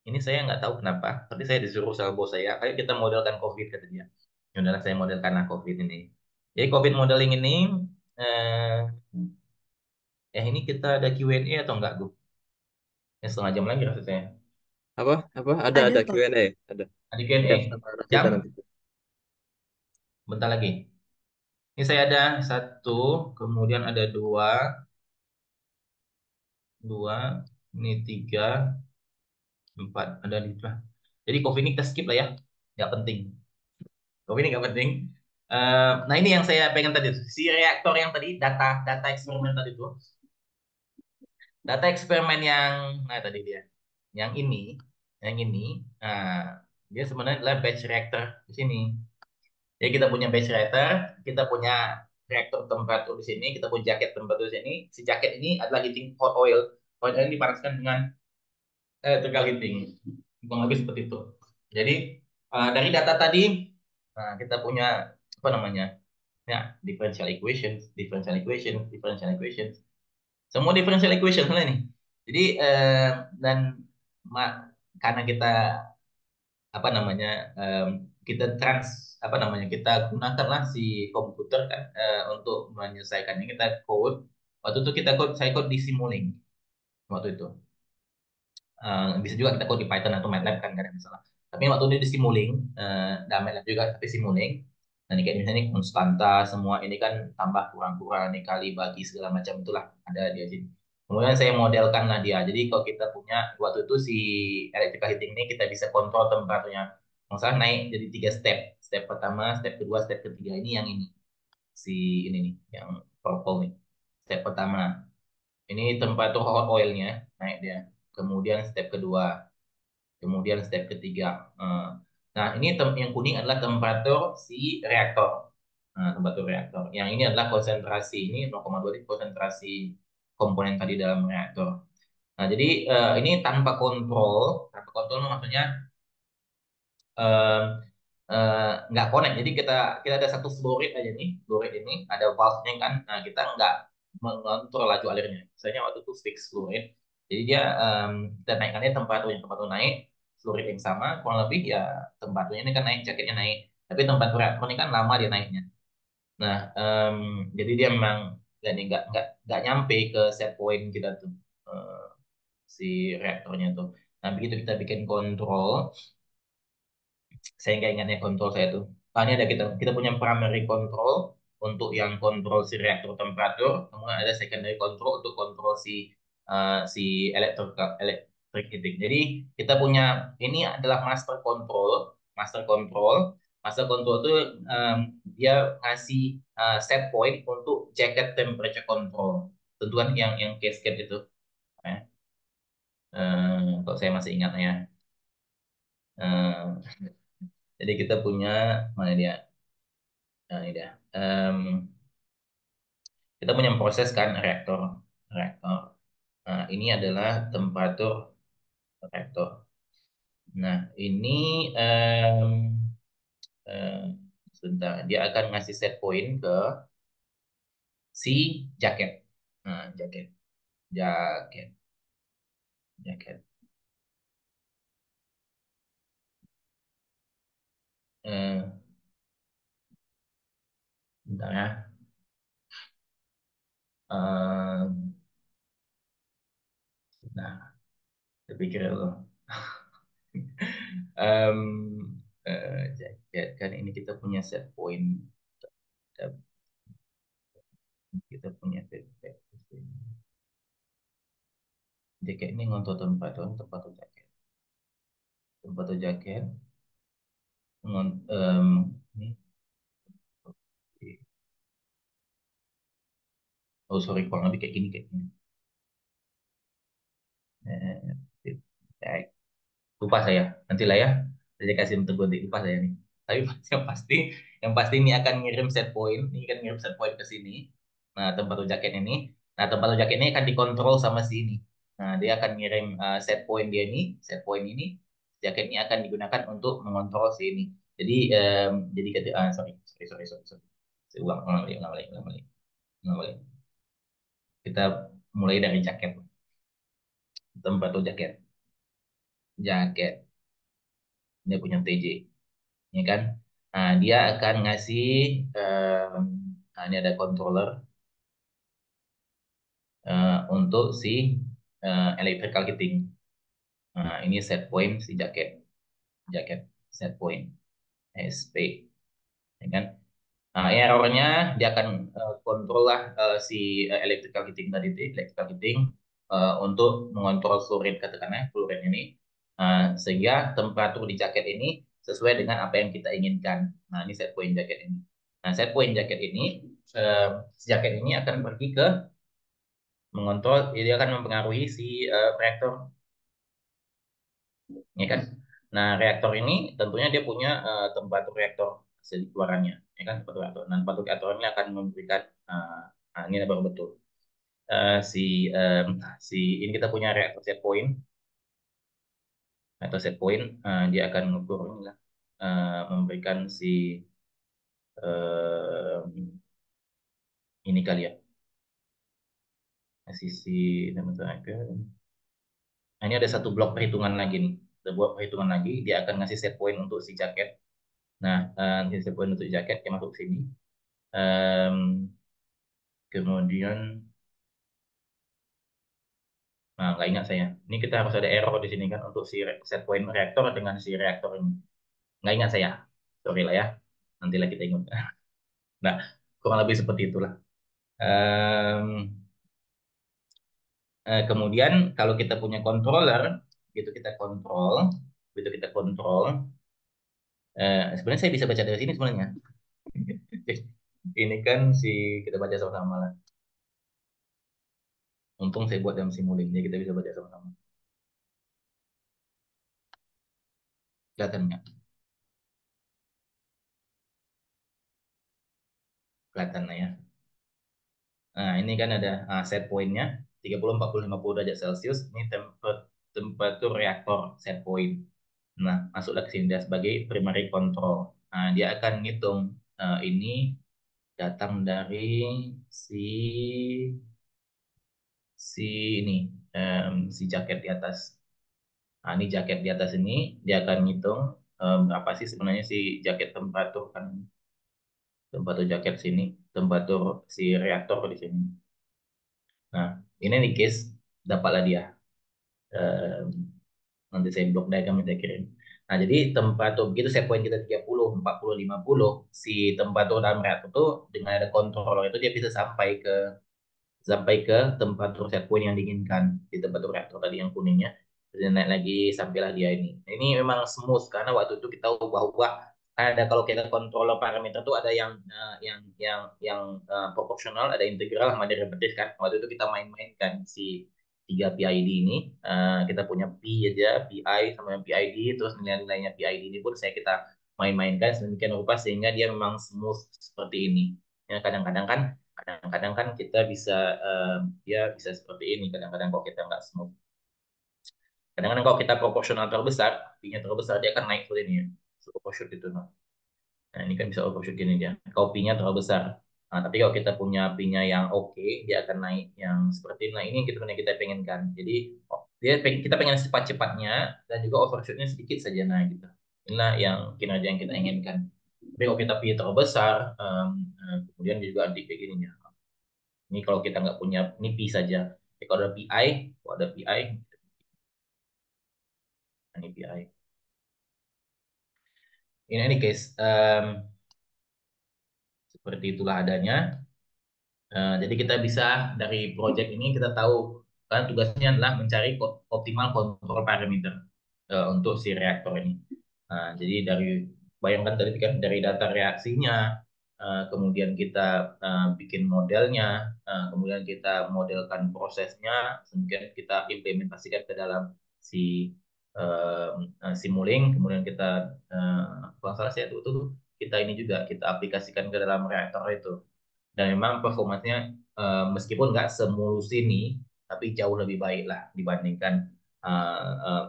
Ini saya nggak tahu kenapa, tapi saya disuruh sama bos saya, ayo kita modelkan COVID kata dia. Ya udahlah, saya modelkan COVID ini. Jadi COVID modeling ini, eh, ini kita ada Q&A atau enggak, Bu? Ya, setengah jam lagi rasanya. Apa? Apa? Ada Ada Kak. Q&A. Ada. Ada Ya, Q&A. sama kita Jam? nanti. Bentar lagi. Ini saya ada satu, kemudian ada dua, dua, ini tiga, empat, ada lima. Jadi COVID ini kita skip lah ya, nggak penting. COVID ini nggak penting. Nah ini yang saya pengen tadi, si reaktor yang tadi, data data eksperimen tadi tuh, data eksperimen yang, nah tadi dia, yang ini, yang ini, nah dia sebenarnya adalah batch reactor di sini. Jadi kita punya batch reactor, kita punya reaktor temperatur di sini, kita punya jaket temperatur di sini. Si jaket ini adalah heating hot oil. Hot oil ini dipanaskan dengan electrical heating. Kurang lebih seperti itu. Jadi dari data tadi, kita punya apa namanya? Ya, differential equation, differential equation. Semua differential equation sebenarnya nih. Jadi dan karena kita apa namanya kita apa namanya kita gunakanlah si komputer kan untuk menyelesaikannya kita code waktu itu kita code saya code di Simulink waktu itu. Bisa juga kita code di Python atau MATLAB kan nggak ada masalah. Tapi waktu itu di Simulink, dan MATLAB juga tapi Simulink. Nah, ini kayak misalnya ini konstanta semua ini kan tambah kurang-kurang ini kali bagi segala macam itulah ada dia sini. Kemudian saya modelkan lah dia. Jadi kalau kita punya waktu itu si electrical heating ini kita bisa kontrol temperaturnya. Masalah naik jadi tiga step. Step pertama, step kedua, step ketiga ini yang ini si ini nih yang purple nih. Step pertama ini temperatur hot oilnya naik dia. Kemudian step kedua, kemudian step ketiga. Nah, ini yang kuning adalah temperatur si reaktor. Nah, temperatur reaktor. Yang ini adalah konsentrasi. Ini 0,2 itu konsentrasi komponen tadi dalam reaktor. Nah, jadi ini tanpa kontrol. Tanpa kontrol maksudnya eh, nggak connect. Jadi kita kita ada satu fluid aja nih, fluid ini ada valve-nya kan. Nah, kita nggak mengontrol laju alirnya. Misalnya waktu itu fix fluid, jadi dia kita naikkannya temperatur naik, fluid yang sama, kurang lebih ya temperaturnya ini kan naik, jaketnya naik. Tapi temperatur reaktor ini kan lama dia naiknya. Nah, jadi dia memang nggak nyampe ke set point kita tuh si reaktornya tuh. Nah, begitu kita bikin kontrol, saya nggak ingatnya kontrol saya tuh. Ini ada kita kita punya primary control untuk yang kontrol si reaktor temperatur, kemudian ada secondary control untuk kontrol si electric heating. Jadi kita punya ini adalah master control, master control itu dia ngasih set point untuk jacket temperature control. Tentuan yang cascade itu. Ya. Kalau saya masih ingat ya. Eh, jadi kita punya mana dia? Nah, ini dia. Kita punya proses kan reaktor. Reaktor. Nah, ini adalah temperatur reaktor. Nah, ini em, em, sebentar. Dia akan ngasih set point ke si jaket. Nah, jaket, jaket, jaket. Eh, Bentar ya. Em, nah, saya pikir dulu. Em, Jaket kan ini kita punya set point. Kita punya feedback. Jaket ini ngontrol temperatur jaket. Temperatur jaket. Ini, oh sorry, kurang lebih kayak gini kayaknya. Feedback. Lupa saya, nanti lah ya. Saya kasih untuk gue lupa saya nih. Tapi yang pasti ini akan ngirim set point, ini kan ngirim set point ke sini. Nah, temperatur jaket ini. Nah, temperatur jaket ini akan dikontrol sama si ini. Nah, dia akan ngirim set point dia ini, set point ini. Jaket ini akan digunakan untuk mengontrol si ini. Jadi ketika sorry. Saya ulang lagi. Kita mulai dari jaket, temperatur jaket, jaket. Dia punya TJ, ya kan? Nah, dia akan ngasih, em, nah ini ada controller untuk si electrical heating. Nah, ini set point si jaket, jaket set point SP, ya kan? Nah, errornya dia akan kontrol lah si electrical heating tadi, electrical heating untuk mengontrol fluid katakanlah fluid ini. Sehingga temperatur di jaket ini sesuai dengan apa yang kita inginkan. Nah, ini set point jaket ini. Nah, set point jaket ini, eh, jaket ini akan pergi ke mengontrol, dia akan mempengaruhi si reaktor, ya kan? Nah, reaktor ini tentunya dia punya temperatur reaktor hasil keluarannya, ya kan tempat reaktor. Nah, tempat reaktor ini akan memberikan ini baru betul. Eh, si em, si ini kita punya reaktor set point atau set point, dia akan mengukur inilah, memberikan si em, ini kali ya, sisi nah, ini ada satu blok perhitungan lagi nih. Ada blok perhitungan lagi, dia akan ngasih set point untuk si jaket. Nah, set point untuk jaket yang masuk sini. Em, kemudian, nah nggak ingat saya. Ini kita harus ada error di sini kan untuk si set point reaktor dengan si reaktor ini. Nggak ingat saya. Sorry lah ya. Nantilah kita ingat. Nah, kurang lebih seperti itulah. Em, kemudian kalau kita punya controller, gitu kita kontrol, gitu kita kontrol. Sebenarnya saya bisa baca dari sini sebenarnya. Ini kan si kita baca sama-sama lah. Untung saya buat dalam Simulink, jadi kita bisa baca sama-sama. Kelihatan nggak? Kelihatan lah ya. Nah, ini kan ada set point-nya 30, 40, 50 derajat Celcius. Ini temperatur reaktor set point. Nah, masuklah ke sini dia sebagai primary control. Nah, dia akan ngitung ini datang dari si si ini si jaket di atas. Nah, ini jaket di atas ini dia akan ngitung berapa sih sebenarnya si jaket temperatur kan, temperatur jaket sini, temperatur si reaktor di sini. Nah, ini nih case dapatlah dia. Em, nanti saya blok diagram saya kirim. Nah, jadi temperatur begitu set point kita 30, 40, 50, si temperatur dalam reaktor itu dengan ada controller itu dia bisa sampai ke temperatur set point yang diinginkan di temperatur reaktor tadi yang kuningnya. Terus dia naik lagi sampailah dia ini. Nah, ini memang smooth karena waktu itu kita tahu bahwa ada kalau kita controller parameter itu ada yang proporsional, ada integral sama derivatif kan. Waktu itu kita main-mainkan si 3 PID ini. Kita punya P aja, PI sama yang PID, terus nilai-nilainya PID ini pun kita main-mainkan sedemikian rupa sehingga dia memang smooth seperti ini. Ya, kadang-kadang kan kadang-kadang kan kita bisa dia bisa seperti ini kadang-kadang kalau kita nggak smooth. Kadang-kadang kalau kita proporsional terbesar, P-nya terbesar dia akan naik seperti ini ya. Overshoot itu. Nah, ini kan bisa overshoot gini dia. Kalau P-nya terlalu besar. Nah, tapi kalau kita punya P-nya yang oke, dia akan naik yang seperti ini. Nah, ini yang kita pengenkan. Jadi, kita pengen cepat-cepatnya dan juga overshootnya sedikit saja. Nah, gitu. Inilah yang kinerja yang kita inginkan. Tapi kalau kita P terlalu besar, kemudian juga nanti kayak gini ya. Ini kalau kita nggak punya, ini P saja. Tapi kalau ada PI, ini PI. Ini case. Seperti itulah adanya. Jadi kita bisa dari project ini kita tahu kan tugasnya adalah mencari optimal kontrol parameter untuk si reaktor ini. Jadi bayangkan tadi kan dari data reaksinya, kemudian kita bikin modelnya, kemudian kita modelkan prosesnya, kemudian kita implementasikan ke dalam si Simulink, kemudian kita kalau salah saya itu kita ini juga kita aplikasikan ke dalam reaktor itu dan memang performanya meskipun nggak semulus ini tapi jauh lebih baik lah dibandingkan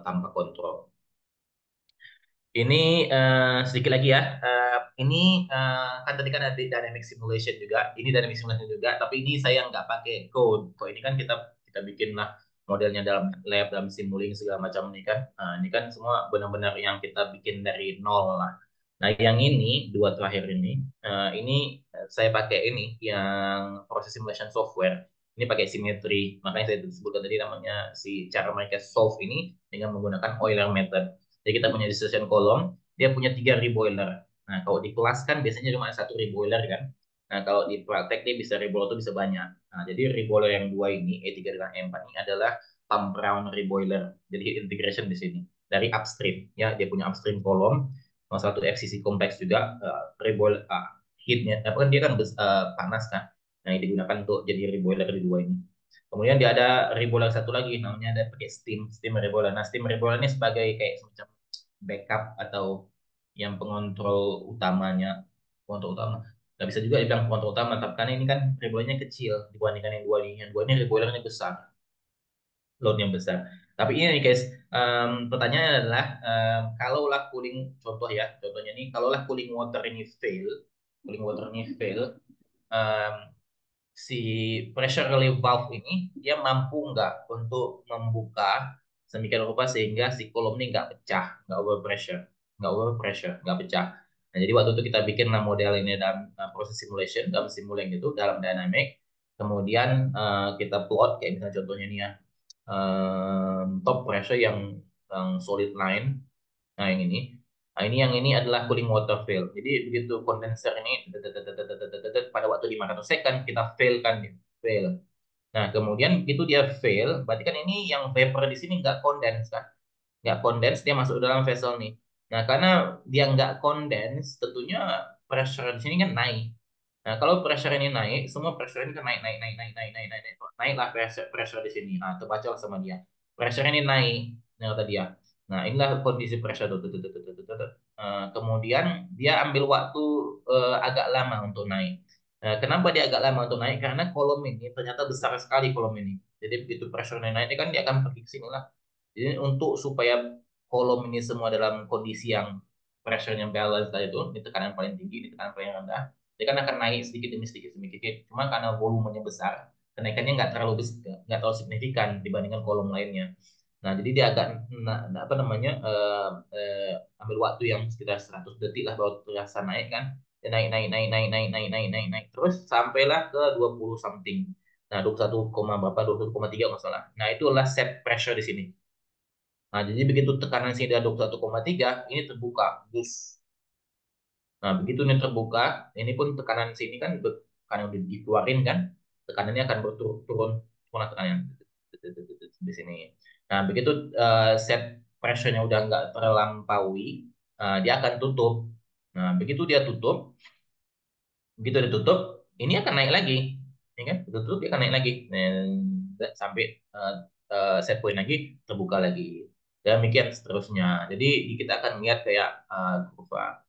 tanpa kontrol. Ini sedikit lagi ya. Ini kan tadi kan ada dynamic simulation juga. Ini dynamic simulation juga, tapi ini saya nggak pakai code. Kok ini kan kita kita bikin lah modelnya dalam lab, dalam Simulink segala macam ini kan. Ini kan semua benar-benar yang kita bikin dari nol lah. Nah, yang ini dua terakhir ini saya pakai ini yang proses simulation software. Ini pakai simetri. Makanya saya sebutkan tadi namanya si cara mereka solve ini dengan menggunakan Euler method. Jadi kita punya distillation column, dia punya 3 reboiler. Nah, kalau di kelas kan biasanya cuma satu reboiler kan. Nah, kalau di praktek dia bisa reboiler itu bisa banyak. Nah, jadi reboiler yang dua ini, E3 dengan E4 ini adalah pump round reboiler. Jadi heat integration di sini. Dari upstream, ya dia punya upstream column, satu FCC kompleks juga, reboiler heatnya, apa kan dia kan panas kan. Nah, ini digunakan untuk jadi reboiler di dua ini. Kemudian dia ada reboiler satu lagi namanya ada pakai steam reboiler. Nah, steam reboiler ini sebagai kayak semacam backup atau yang pengontrol utamanya kontur utama. Nggak bisa juga dibilang kontur utama, tapi karena ini kan reboilernya kecil dibandingkan yang dua ini. Yang dua ini reboilernya besar, loadnya besar. Tapi ini nih guys, pertanyaannya adalah kalaulah cooling, contoh ya, contohnya nih, kalaulah cooling water ini fail, em, si pressure relief valve ini dia mampu nggak untuk membuka sedemikian rupa sehingga si kolom ini nggak pecah, nggak overpressure, nggak pecah. Nah, jadi waktu itu kita bikin model ini dalam proses simulation, dalam simuling itu, dalam dynamic. Kemudian kita plot kayak misalnya contohnya nih ya, top pressure yang solid line. Nah, yang ini. Nah, yang ini adalah cooling water fail. Jadi begitu kondenser ini pada waktu 500 second kita fail kan, fail. Nah, kemudian itu dia fail, berarti kan ini yang vapor di sini nggak kondens kan? Nggak kondens, dia masuk ke dalam vessel nih. Nah, karena dia nggak kondens, tentunya pressure di sini kan naik. Nah, kalau pressure ini naik, semua pressure ini kan naik, naik, naik, naik, naik, naik, naik, naik. Naiklah pressure di sini. Nah, terbaca sama dia. Pressure ini naik, nah, kata dia. Nah, inilah kondisi pressure tuh, tuh, tuh, tuh, tuh, tuh, tuh, tuh. Kemudian dia ambil waktu agak lama untuk naik. Kenapa dia agak lama untuk naik? Karena kolom ini ternyata besar sekali kolom ini. Jadi begitu pressure naik, ini kan dia akan pergi ke sini lah. Jadi untuk supaya kolom ini semua dalam kondisi yang pressure-nya balance tadi itu, ini tekanan paling tinggi, ini tekanan paling rendah, dia kan akan naik sedikit demi sedikit demi sedikit. Cuma karena volumenya besar, kenaikannya nggak terlalu signifikan dibandingkan kolom lainnya. Nah, jadi dia agak apa namanya ambil waktu yang sekitar 100 detik lah baru terasa naik kan. Dia naik naik naik naik naik naik naik naik naik terus sampailah ke 20 something. Nah, 21, berapa 21,3 nggak salah. Nah, itulah set pressure di sini. Nah, jadi begitu tekanan sini ada 21,3, ini terbuka. Bus. Nah, begitu ini terbuka, ini pun tekanan sini kan karena udah dikeluarin kan, tekanannya akan berturun turun tekanannya di sini. Nah, begitu set pressure-nya udah nggak terlampaui, dia akan tutup. Nah, begitu dia tutup, begitu ditutup, ini akan naik lagi, ya kan? Ditutup dia akan naik lagi, dan sampai uh, set point lagi, terbuka lagi. Dan demikian seterusnya. Jadi kita akan lihat kayak kurva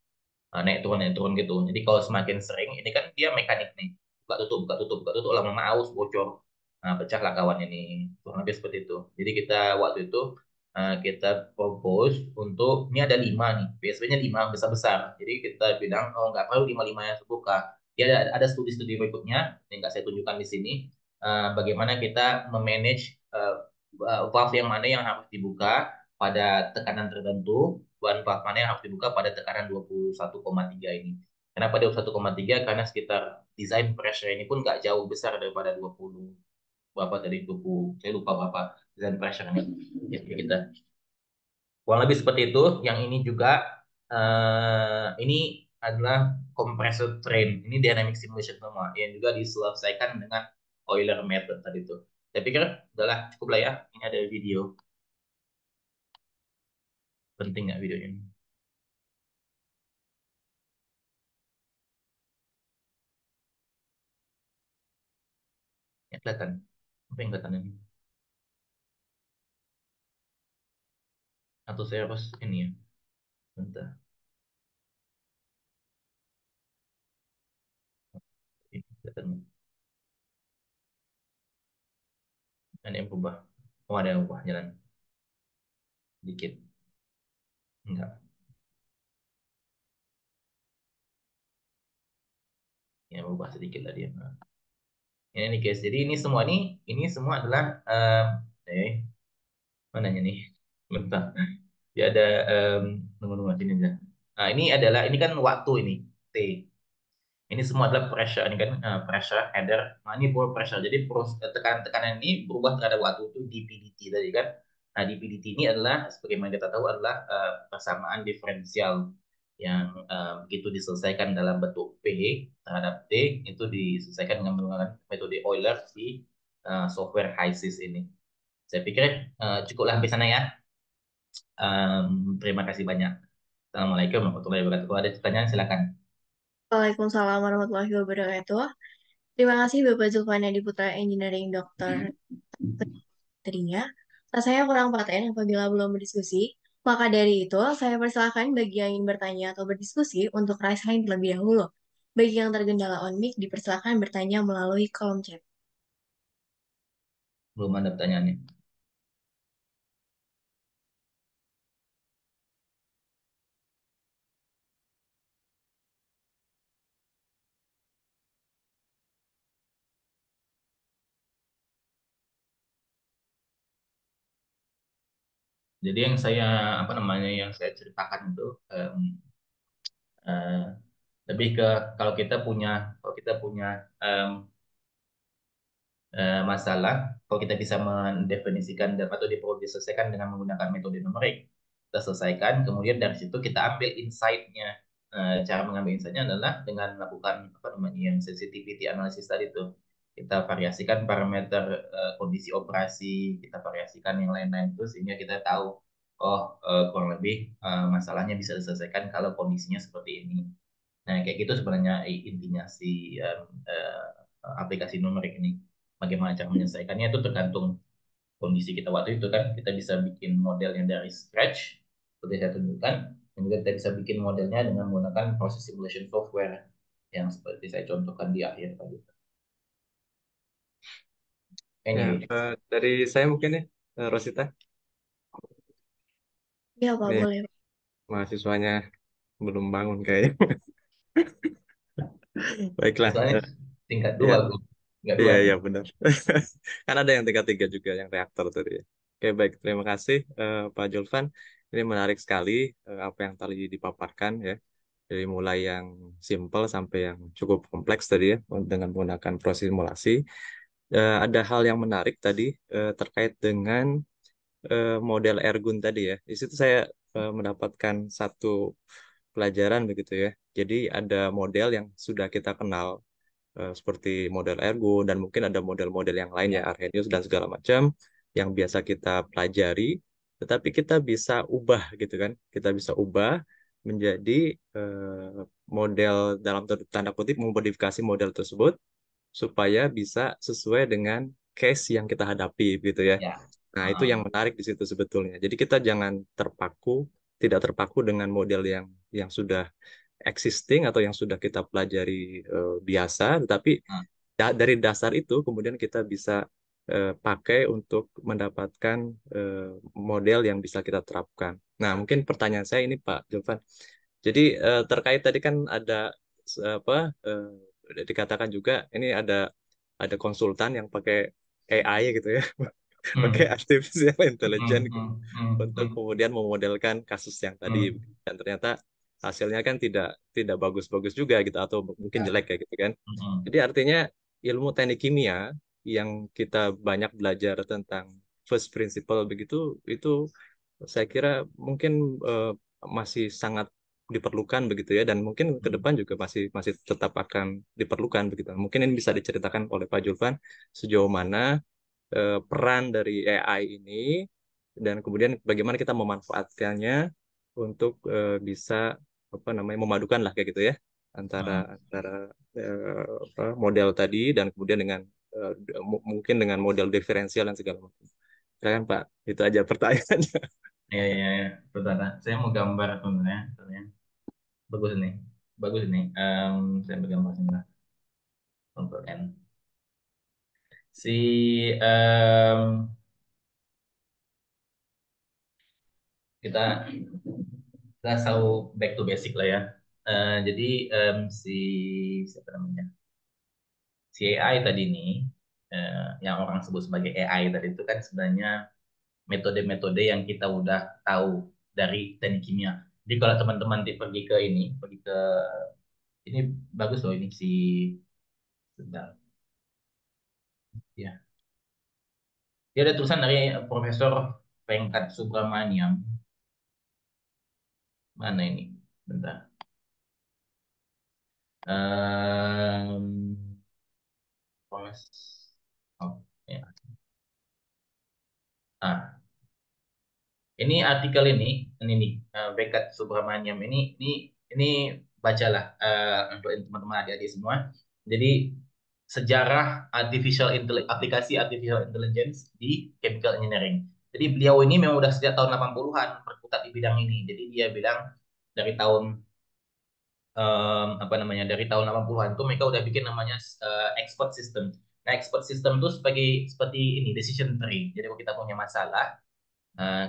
naik turun gitu. Jadi kalau semakin sering, ini kan dia mekanik nih, buka tutup, lama-lama aus bocor, nah, pecahlah kawan ini, kurang lebih seperti itu. Jadi kita waktu itu kita propose untuk ini ada lima nih, PSP-nya lima besar-besar. Jadi kita bilang oh nggak perlu lima-lima yang terbuka. Ya ada studi-studi berikutnya yang nggak saya tunjukkan di sini. Bagaimana kita memanage valve yang mana yang harus dibuka pada tekanan tertentu, buan valve mana yang harus dibuka pada tekanan 21,3 ini. Kenapa 21,3? Karena sekitar design pressure ini pun nggak jauh besar daripada 20 berapa tadi 20, saya lupa berapa design pressure ini. Ya, kita kurang lebih seperti itu. Yang ini juga ini adalah compressor train. Ini dynamic simulation semua yang juga diselesaikan dengan Euler method tadi itu. Saya pikir udahlah cukup lah ya. Ini ada video. Penting nggak videonya ini? Ya, kelihatan. Apa yang kelihatan ini? Atau saya harus ini ya? Bentar. Ini kelihatan. Ada yang berubah. Oh, ada yang berubah jalan. Dikit. Enggak. Ya, berubah sedikit lah dia. Nah, ini nih guys. Jadi ini semua adalah mananya nih? Bentar. Dia ada nunggu-nunggu sini aja. Nah, ini kan waktu ini T. Ini semua adalah pressure, ini kan pressure header. Nah, ini pure pressure. Jadi tekanan-tekanan ini berubah terhadap waktu itu dPdt tadi kan. Nah, dPdt ini adalah sebagaimana kita tahu adalah persamaan diferensial yang begitu diselesaikan dalam bentuk P terhadap T itu diselesaikan dengan menggunakan metode Euler di software HYSYS ini. Saya pikir cukuplah sampai sana ya. Terima kasih banyak. Assalamualaikum warahmatullahi wabarakatuh. Kalau ada pertanyaan silakan. Waalaikumsalam warahmatullahi wabarakatuh. Terima kasih Bapak Zulfan Adi Putra Engineering Dokter Trinya. Rasanya kurang paten apabila belum berdiskusi. Maka dari itu, saya persilakan bagi yang ingin bertanya atau berdiskusi untuk raise hand terlebih dahulu. Bagi yang tergendala on mic, dipersilakan bertanya melalui kolom chat. Belum ada pertanyaannya. Jadi yang saya apa namanya yang saya ceritakan itu eh, lebih ke kalau kita punya em, masalah, kalau kita bisa mendefinisikan atau diselesaikan dengan menggunakan metode numerik, kita selesaikan, kemudian dari situ kita ambil insight-nya. Cara mengambil insight-nya adalah dengan melakukan apa namanya yang sensitivity analysis tadi itu. Kita variasikan parameter kondisi operasi, kita variasikan yang lain-lain itu sehingga kita tahu, oh kurang lebih masalahnya bisa diselesaikan kalau kondisinya seperti ini. Nah, kayak gitu sebenarnya intinya si aplikasi numerik ini. Bagaimana cara menyelesaikannya itu tergantung kondisi kita waktu itu kan. Kita bisa bikin modelnya dari scratch, seperti saya tunjukkan. Dan juga kita bisa bikin modelnya dengan menggunakan proses simulation software yang seperti saya contohkan di akhir tadi. Ya, Anyway, dari saya mungkin ya, Rosita. Iya, Pak, Ini boleh. mahasiswanya belum bangun kayaknya. Baiklah. soalnya tingkat Ya, dua, Bu. Tingkat iya, dua nih. iya benar. Kan ada yang tingkat tiga juga, yang reaktor tadi ya. Oke, baik. Terima kasih, Pak Julvan. Ini menarik sekali apa yang tadi dipaparkan ya. Dari mulai yang simple sampai yang cukup kompleks tadi ya, dengan menggunakan proses simulasi. Ada hal yang menarik tadi terkait dengan model Ergun tadi ya. Di situ saya mendapatkan satu pelajaran begitu ya. Jadi ada model yang sudah kita kenal seperti model Ergun dan mungkin ada model-model yang lain ya, Ya, Arrhenius dan segala macam yang biasa kita pelajari, tetapi kita bisa ubah gitu kan. Kita bisa ubah menjadi model dalam tanda kutip memodifikasi model tersebut supaya bisa sesuai dengan case yang kita hadapi gitu ya. ya. Nah, itu yang Heeh. menarik di situ sebetulnya. Jadi kita jangan tidak terpaku dengan model yang sudah existing atau yang sudah kita pelajari biasa, tetapi Heeh. dari dasar itu kemudian kita bisa pakai untuk mendapatkan eh, model yang bisa kita terapkan. Nah, mungkin pertanyaan saya ini Pak Jovan. Jadi terkait tadi kan ada apa dikatakan juga ini ada konsultan yang pakai AI gitu ya, pakai Hmm. artificial Hmm. intelligence gitu, Hmm. Hmm. untuk Hmm. kemudian memodelkan kasus yang tadi Hmm. dan ternyata hasilnya kan tidak tidak bagus-bagus juga gitu atau mungkin Ya. jelek kayak gitu kan. Hmm. Jadi artinya ilmu teknik kimia yang kita banyak belajar tentang first principle begitu itu saya kira mungkin eh, masih sangat diperlukan begitu ya dan mungkin ke Hmm. depan juga masih masih tetap akan diperlukan begitu. Mungkin ini bisa diceritakan oleh Pak Julvan sejauh mana peran dari AI ini dan kemudian bagaimana kita memanfaatkannya untuk bisa apa namanya memadukan lah kayak gitu ya antara Hmm. antara model tadi dan kemudian dengan mungkin dengan model diferensial dan segala macam. Silakan Pak, itu aja pertanyaannya. Ya, ya, ya. Betul, Nak. Saya mau gambar sebenarnya. Sebenarnya. Bagus nih. Bagus nih. Saya bergambar sebentar. Control N. Si kita kita tahu back to basic lah ya. Jadi si siapa namanya? Si AI tadi ini yang orang sebut sebagai AI tadi itu kan sebenarnya metode-metode yang kita udah tahu dari teknik kimia. Jadi kalau teman-teman pergi ke ini, pergi ke ini bagus loh ini si sebentar. Ya. Dia ada tulisan dari Profesor Venkat Subramaniam. Mana ini? Bentar. Ehm, oh, ya. Ah, ini artikel ini nih, Venkat Subramaniam ini bacalah untuk teman-teman adik-adik semua. Jadi sejarah aplikasi artificial intelligence di chemical engineering. Jadi beliau ini memang udah sejak tahun 80-an berkutat di bidang ini. Jadi dia bilang dari tahun apa namanya, dari tahun 80-an tuh mereka udah bikin namanya expert system. Nah, expert system tuh seperti ini decision tree. Jadi kalau kita punya masalah,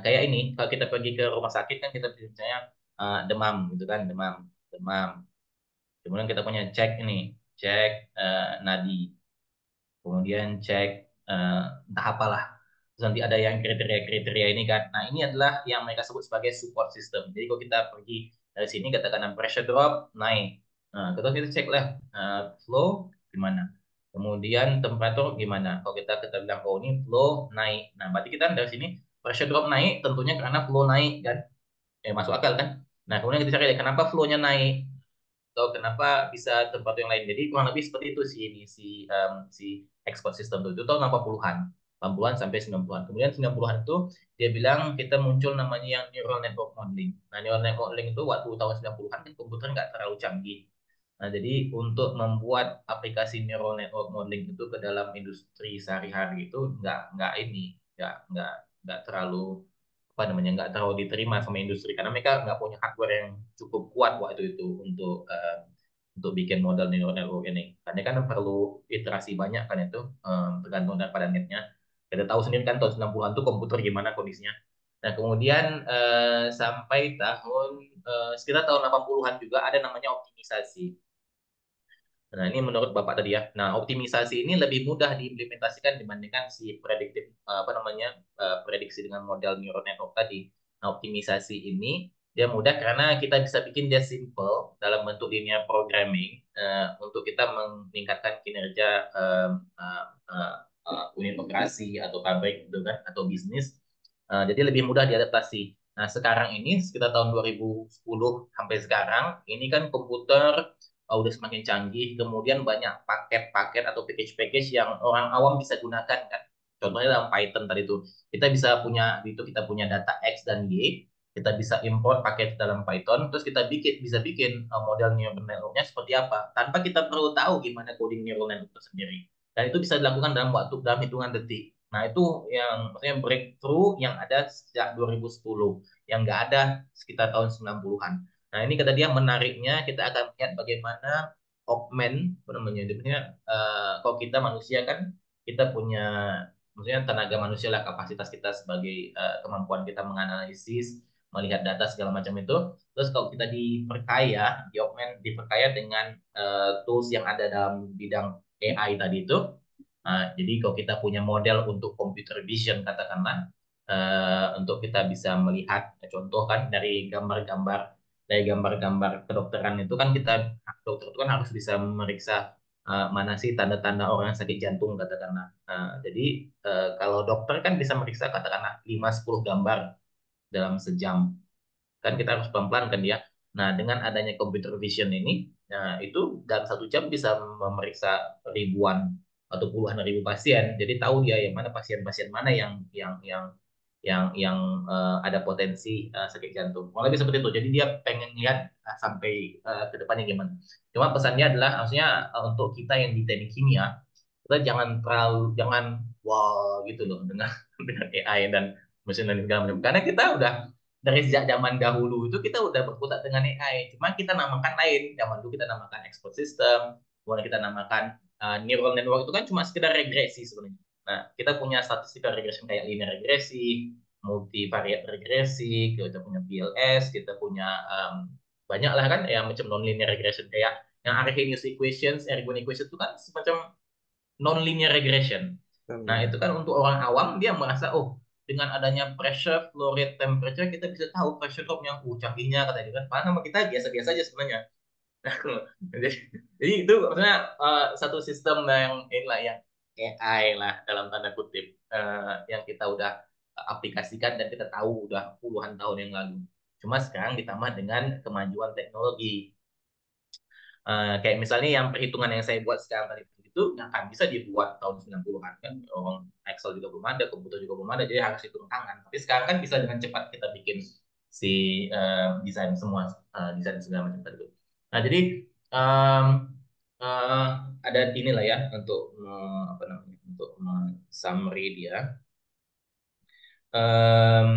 kayak ini, kalau kita pergi ke rumah sakit kan kita misalnya demam gitu kan, demam, demam. Kemudian kita punya cek ini, cek nadi, kemudian cek entah apalah. Terus nanti ada yang kriteria-kriteria ini kan. Nah, ini adalah yang mereka sebut sebagai support system. Jadi kalau kita pergi dari sini katakan pressure drop naik. Nah, terus kita cek lah flow gimana. Kemudian temperatur gimana. Kalau kita bilang oh ini flow naik. Nah, berarti kita dari sini pressure drop naik tentunya karena flow naik kan. Masuk akal kan. Nah, kemudian kita cari kenapa flow-nya naik atau kenapa bisa tempat yang lain. Jadi kurang lebih seperti itu sih ini si export system itu tahun 80-an. 80-an sampai 90-an. Kemudian 90-an itu dia bilang kita muncul namanya yang neural network modeling. Nah, neural network modeling itu waktu tahun 90-an kan komputer nggak terlalu canggih. Nah, jadi untuk membuat aplikasi neural network modeling itu ke dalam industri sehari-hari itu nggak ini, nggak terlalu apa namanya, nggak terlalu diterima sama industri karena mereka nggak punya hardware yang cukup kuat waktu itu untuk bikin model neural network ini. Karena kan perlu iterasi banyak kan itu tergantung daripada netnya. Kita tahu sendiri kan tahun 90-an tuh komputer gimana kondisinya. Nah, kemudian sampai tahun sekitar tahun 80-an juga ada namanya optimisasi. Nah, ini menurut Bapak tadi ya. Nah, optimisasi ini lebih mudah diimplementasikan dibandingkan si prediktif apa namanya prediksi dengan model neural network tadi. Nah, optimisasi ini dia mudah karena kita bisa bikin dia simple dalam bentuk linear programming untuk kita meningkatkan kinerja unit operasi atau pabrik gitu kan atau bisnis. Jadi lebih mudah diadaptasi. Nah, sekarang ini sekitar tahun 2010 sampai sekarang ini kan komputer udah semakin canggih, kemudian banyak paket-paket atau package-package yang orang awam bisa gunakan kan. Contohnya dalam Python tadi itu, kita bisa punya itu kita punya data X dan Y, kita bisa import paket dalam Python, terus kita bisa bikin model neural network-nya seperti apa, tanpa kita perlu tahu gimana coding neural network itu sendiri. Dan itu bisa dilakukan dalam hitungan detik. Nah, itu yang maksudnya breakthrough yang ada sejak 2010, yang nggak ada sekitar tahun 90-an. Nah, ini kata dia menariknya kita akan melihat bagaimana apa namanya, kalau kita manusia kan kita punya maksudnya tenaga manusia lah kapasitas kita sebagai kemampuan kita menganalisis, melihat data segala macam itu. Terus kalau kita diperkaya dengan tools yang ada dalam bidang AI tadi itu. Nah, jadi kalau kita punya model untuk computer vision katakanlah untuk kita bisa melihat contoh kan dari gambar-gambar kedokteran itu kan dokter itu kan harus bisa memeriksa mana sih tanda-tanda orang yang sakit jantung katakanlah. Jadi kalau dokter kan bisa meriksa katakanlah 5-10 gambar dalam sejam kan kita harus pelan-pelan kan dia. Nah, dengan adanya computer vision ini, nah itu dalam 1 jam bisa memeriksa ribuan atau puluhan ribu pasien. Jadi tahu dia yang mana pasien-pasien mana yang ada potensi sakit jantung. Kurang lebih seperti itu. Jadi dia pengen lihat sampai ke depannya gimana. Cuma pesannya adalah maksudnya untuk kita yang di teknik kimia, kita jangan wow gitu loh dengan dengan AI dan mesin learning segala macam. Karena kita udah dari sejak zaman dahulu itu kita udah berkutat dengan AI. Cuma kita namakan lain. Zaman dulu kita namakan expert system, kemudian kita namakan neural network itu kan cuma sekedar regresi sebenarnya. Nah, kita punya statistical regression kayak linear regresi, multivariate regresi, kita punya BLS, kita punya banyak lah kan yang macam non-linear regression kayak yang Arrhenius equations, Ergun equations itu kan semacam non-linear regression. Nah, itu kan untuk orang awam dia merasa, oh, dengan adanya pressure, flow rate, temperature, kita bisa tahu pressure drop yang canggihnya, kata dia kan. Padahal sama kita biasa-biasa aja sebenarnya. Jadi itu maksudnya satu sistem yang inilah yang AI lah dalam tanda kutip yang kita udah aplikasikan dan kita tahu udah puluhan tahun yang lalu. Cuma sekarang ditambah dengan kemajuan teknologi. Kayak misalnya yang perhitungan yang saya buat sekarang tadi itu yang akan bisa dibuat tahun 90-an kan. Orang Excel juga belum ada, komputer juga belum ada, jadi harus hitung tangan. Tapi sekarang kan bisa dengan cepat kita bikin si desain semua, desain segala macam tadi. Nah, jadi um, uh, ada inilah ya untuk apa namanya untuk summary dia. Um,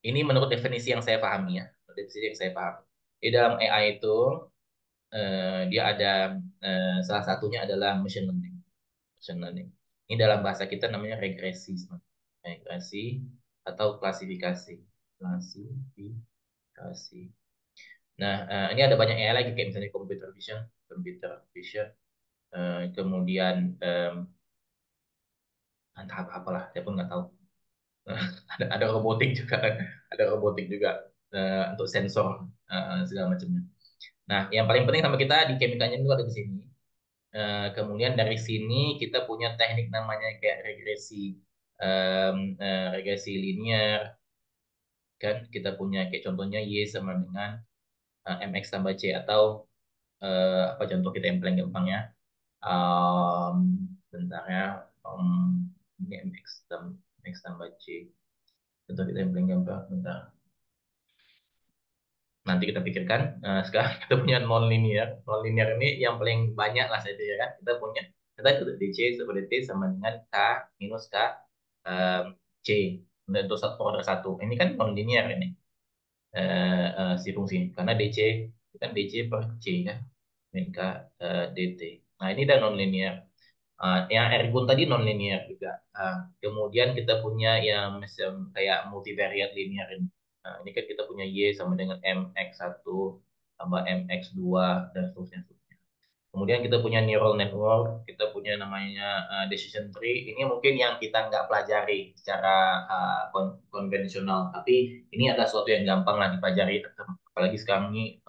ini menurut definisi yang saya pahami ya, definisi yang saya pahami. Di dalam AI itu dia ada salah satunya adalah machine learning. Machine learning. Ini dalam bahasa kita namanya regresi, regresi atau klasifikasi. Klasifikasi. Nah, ini ada banyak AI lagi kayak misalnya computer vision, kemudian entah apalah, saya pun nggak tahu. Ada robotik juga, ada robotik juga untuk sensor segala macamnya. Nah, yang paling penting sama kita di chemical engineering itu ada di sini. Kemudian dari sini kita punya teknik namanya kayak regresi linear, kan kita punya kayak contohnya Y sama dengan MX tambah C atau apa contoh kita yang paling gampang ya. Um, Bentar ya. Ini MX tambah C. Contoh kita yang paling gampang. Bentar. Nanti kita pikirkan. Sekarang kita punya non-linear. Non-linear ini yang paling banyak lah saya pikir kan. Kita itu DC sama DT sama dengan K minus K um, C. Dan untuk satu order satu. Ini kan non-linear ini. Si fungsi ini. Karena DC itu kan DC per C kan. Min K DT. Nah ini udah non-linear. Yang Ergun tadi non-linear juga. Kemudian kita punya yang macam kayak multivariate linear ini. Ini kan kita punya Y sama dengan MX1 tambah MX2 dan seterusnya. Kemudian kita punya neural network, kita punya namanya decision tree. Ini mungkin yang kita nggak pelajari secara konvensional, tapi ini adalah sesuatu yang gampang lah dipelajari. Apalagi sekarang ini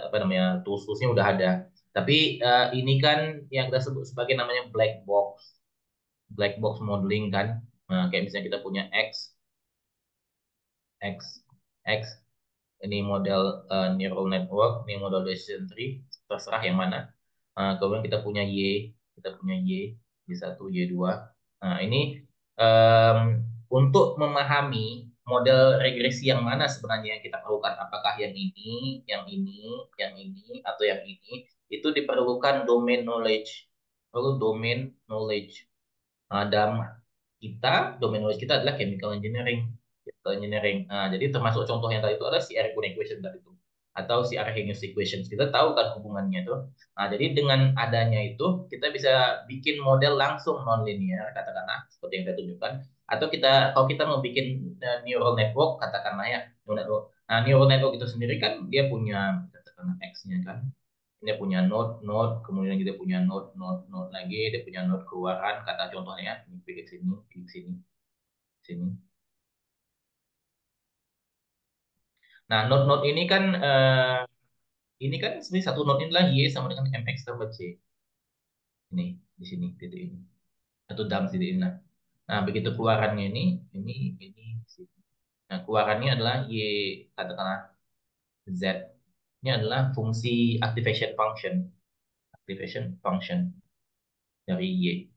apa namanya tools-toolsnya udah ada. Tapi ini kan yang kita sebut sebagai namanya black box modeling kan. Kayak misalnya kita punya X, X. Ini model neural network, ini model decision tree, terserah yang mana. Kemudian kita punya Y1, Y2. Nah, ini em, untuk memahami model regresi yang mana sebenarnya yang kita perlukan, apakah yang ini, atau yang ini, itu diperlukan domain knowledge. Perlu domain knowledge. Dalam domain knowledge kita adalah chemical engineering. Chemical engineering. Jadi termasuk contoh yang tadi itu adalah si Ergun equation tadi itu. Atau si Arrhenius equations. Kita tahu kan hubungannya itu. Nah, jadi dengan adanya itu, kita bisa bikin model langsung non-linear, katakanlah, seperti yang saya tunjukkan. Atau kalau kita mau bikin neural network, katakanlah ya, neural network. Nah, neural network itu sendiri kan, dia punya, katakanlah X-nya kan, dia punya node, kemudian kita punya node lagi, dia punya node keluaran, kata contohnya ya, ini pilih sini, pilih sini, sini. Nah, node-node ini kan sebenarnya satu node ini adalah Y sama dengan MX tambah C. Ini, di sini, titik ini. Atau dalam titik ini. Nah, begitu keluarannya ini, sini. Nah, keluarannya adalah Y, katakanlah Z. Ini adalah fungsi activation function dari Y.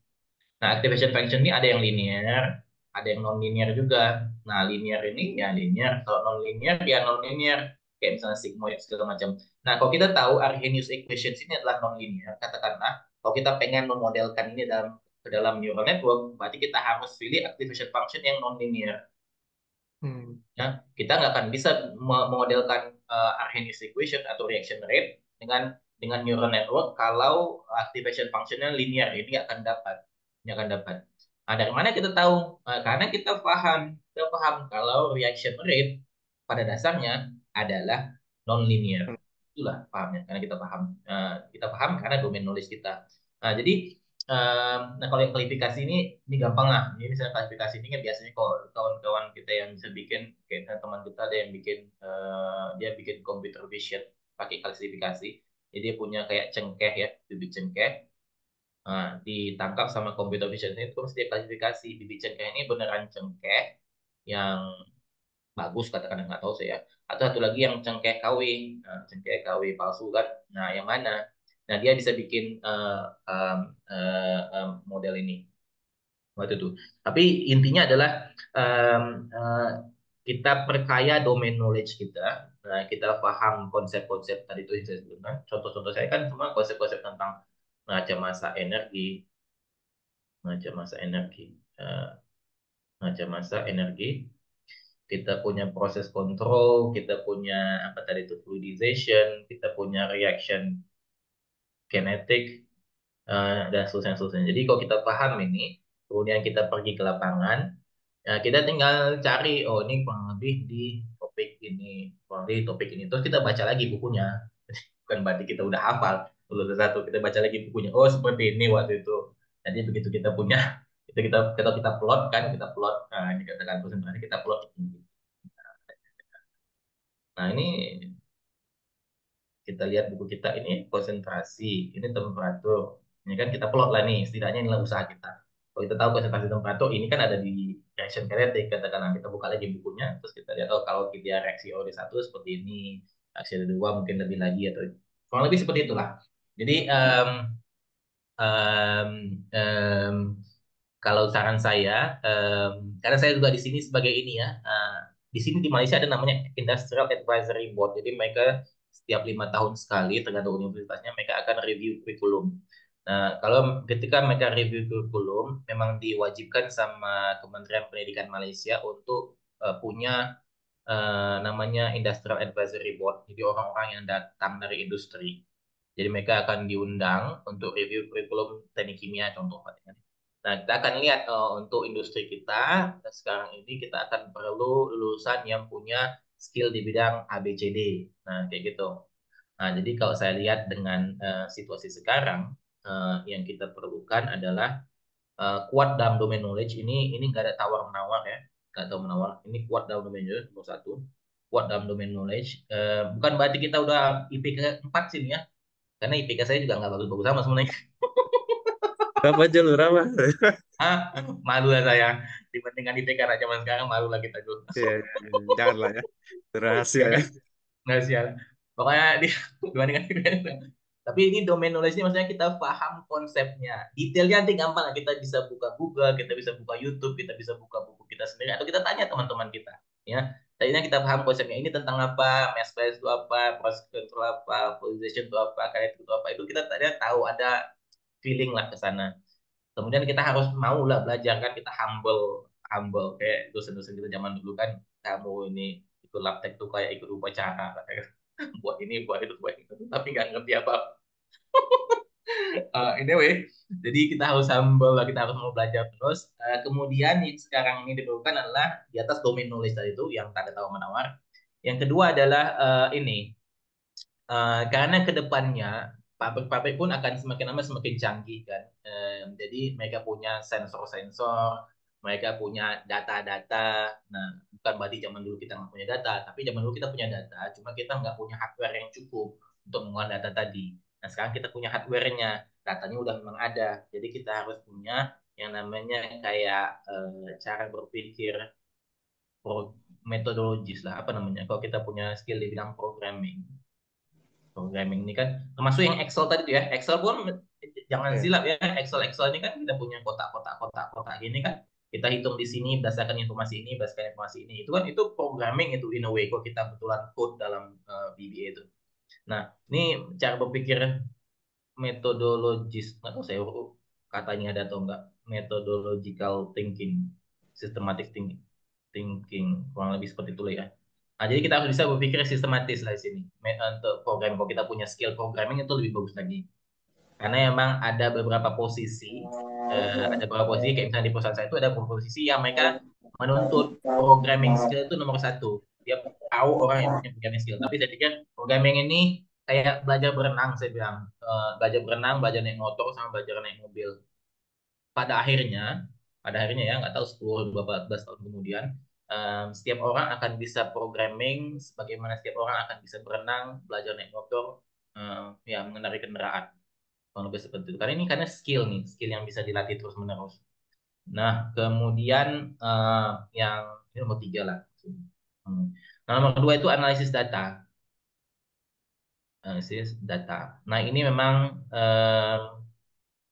Nah, activation function ini ada yang linear, ada yang non-linear juga. Nah, linear ini ya linear, kalau non-linear ya non-linear. Kayak misalnya sigmoid segala macam. Nah, kalau kita tahu Arrhenius equations ini adalah non-linear, katakanlah, kalau kita pengen memodelkan ini ke dalam neural network, berarti kita harus pilih activation function yang non-linear. Ya, kita nggak akan bisa memodelkan Arrhenius equation atau reaction rate dengan neural network kalau activation functionnya linear. Ini nggak akan dapat. Nah, dari mana kita tahu? Karena kita paham kalau reaction rate pada dasarnya adalah non-linear. Itulah pahamnya, karena kita paham karena domain knowledge kita. Nah, jadi nah kalau yang klasifikasi ini gampang lah. Ini misalnya klasifikasi ini kan biasanya kalau kawan-kawan kita yang bisa bikin, kayak teman kita ada yang dia bikin computer vision pakai klasifikasi. Jadi dia punya kayak cengkeh ya, bibit cengkeh. Nah, ditangkap sama computer vision itu terus dia klasifikasi bibit cengkeh ini beneran cengkeh yang bagus katakan nggak tahu saya, atau satu lagi yang cengkeh KW. Nah, cengkeh KW palsu kan, nah yang mana. Nah, dia bisa bikin model ini waktu itu. Tapi intinya adalah um, uh, kita perkaya domain knowledge kita. Nah, kita paham konsep-konsep tadi itu yang saya sebutkan. Contoh-contoh saya kan semua konsep-konsep tentang neraca massa energi, neraca massa energi, neraca massa energi, kita punya proses control, kita punya apa tadi itu fluidization, kita punya reaction kinetic, dan seterusnya. Jadi kalau kita paham ini, kemudian kita pergi ke lapangan, ya kita tinggal cari, oh ini kurang lebih di topik ini, kurang lebih di topik ini. Terus kita baca lagi bukunya. Bukan berarti kita udah hafal lulus satu, kita baca lagi bukunya. Oh seperti ini waktu itu. Jadi begitu kita punya, kita plot kan, kita plot. Nah, ini katakan konsentrasi kita plot. Nah ini kita lihat buku kita ini konsentrasi, ini temperatur. Ini kan kita plot lah nih, setidaknya inilah usaha kita. Kalau kita tahu konsentrasi temperatur, ini kan ada di reaction kinetic, katakanlah kita buka lagi bukunya, terus kita lihat, oh kalau kita reaksi OD1 seperti ini, reaksi OD2 mungkin lebih lagi, atau kurang lebih seperti itulah. Jadi, um, um, kalau saran saya, karena saya juga di sini sebagai ini ya, di sini di Malaysia ada namanya Industrial Advisory Board. Jadi mereka setiap 5 tahun sekali, tergantung universitasnya, mereka akan review kurikulum. Nah, kalau ketika mereka review kurikulum, memang diwajibkan sama Kementerian Pendidikan Malaysia untuk punya namanya Industrial Advisory Board. Jadi orang-orang yang datang dari industri. Jadi mereka akan diundang untuk review kurikulum teknik kimia contohnya. Nah, kita akan lihat untuk industri kita sekarang ini kita akan perlu lulusan yang punya skill di bidang ABCD. Nah, kayak gitu. Nah, jadi kalau saya lihat dengan situasi sekarang, yang kita perlukan adalah kuat dalam domain knowledge. Ini nggak ada tawar menawar ya, nggak tahu menawar. Ini kuat dalam domain knowledge nomor satu. Kuat dalam domain knowledge. Bukan berarti kita udah IPK 4 sini ya, karena IPK saya juga nggak bagus-bagus sama sebenarnya. Berapa aja lu Rama? Ah, malu lah saya dibandingkan IPK anak zaman sekarang, malu lah kita tuh. Iya, iya, iya. Janganlah ya. Itu rahasia ya. Nggak sial. Pokoknya dibandingkan IPK. Tapi ini domain knowledge-nya maksudnya kita paham konsepnya. Detailnya nanti gampang lah. Kita bisa buka Google, kita bisa buka YouTube, kita bisa buka buku kita sendiri, atau kita tanya teman-teman kita. Ya, tadinya kita paham konsepnya ini tentang apa, mass balance itu apa, process control apa, polarization itu apa, kinetic itu apa. Itu kita tadinya tahu, ada feeling lah ke sana. Kemudian kita harus mau lah belajar kan, kita humble, humble kayak dosen-dosen kita zaman dulu kan, kamu ini ikut laptek tuh kayak ikut upacara, buat ini, buat itu, buat itu, tapi nggak ngerti apa. Anyway, jadi kita harus humble lah, kita harus mau belajar terus. Kemudian yang sekarang ini diperlukan adalah di atas domain knowledge tadi itu yang tak ada tawar menawar. Yang kedua adalah ini, karena ke depannya pabrik-pabrik pun akan semakin lama semakin canggih kan. Jadi mereka punya sensor-sensor, mereka punya data-data. Nah, bukan berarti zaman dulu kita nggak punya data, tapi zaman dulu kita punya data, cuma kita nggak punya hardware yang cukup untuk mengolah data tadi. Nah, sekarang kita punya hardware-nya, datanya udah memang ada. Jadi kita harus punya yang namanya kayak cara berpikir metodologis lah, apa namanya? Kalau kita punya skill di bidang programming ini kan termasuk yang Excel tadi tuh ya. Excel pun jangan Iya. silap ya. Excel ini kan kita punya kotak-kotak gini kan. Kita hitung di sini berdasarkan informasi ini, berdasarkan informasi ini. Itu kan itu programming itu in a way kalau kita betulan code dalam VBA itu. Nah, ini cara berpikir metodologis, nggak tahu saya katanya ada atau enggak, methodological thinking, systematic thinking, kurang lebih seperti itu lah ya. Nah, jadi kita harus bisa berpikir sistematis lah di sini. Untuk program, kalau kita punya skill programming itu lebih bagus lagi. Karena emang ada beberapa posisi kayak misalnya di perusahaan saya itu ada beberapa posisi yang mereka menuntut programming skill itu nomor satu. Dia tahu orang yang punya programming skill. Tapi saya pikir programming ini kayak belajar berenang, saya bilang. Belajar berenang, belajar naik motor, sama belajar naik mobil. Pada akhirnya, pada akhirnya ya, nggak tahu 10, 12 tahun kemudian, setiap orang akan bisa programming, sebagaimana setiap orang akan bisa berenang, belajar naik motor, ya mengendarai kendaraan. Kurang lebih seperti itu. Karena ini karena skill nih, skill yang bisa dilatih terus menerus. Nah, kemudian yang ini nomor tiga lah. Nah, nomor dua itu analisis data. Analisis data. Nah, ini memang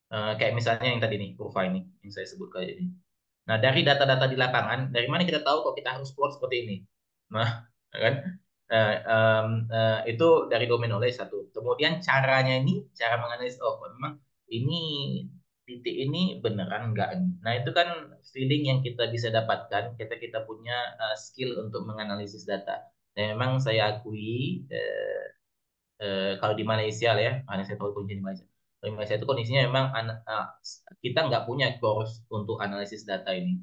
kayak misalnya yang tadi nih, kurva ini, yang saya sebut kayak ini. Nah, dari data-data di lapangan, dari mana kita tahu kok kita harus plot seperti ini? Nah, kan? Itu dari domain knowledge satu. Kemudian caranya ini, cara menganalisis, oh memang ini titik ini beneran nggak nih? Nah, itu kan feeling yang kita bisa dapatkan kita kita punya skill untuk menganalisis data. Dan memang saya akui kalau di Malaysia lah ya, karena saya tahu kondisi di Malaysia. Kalau di Malaysia itu kondisinya memang kita nggak punya course untuk analisis data ini.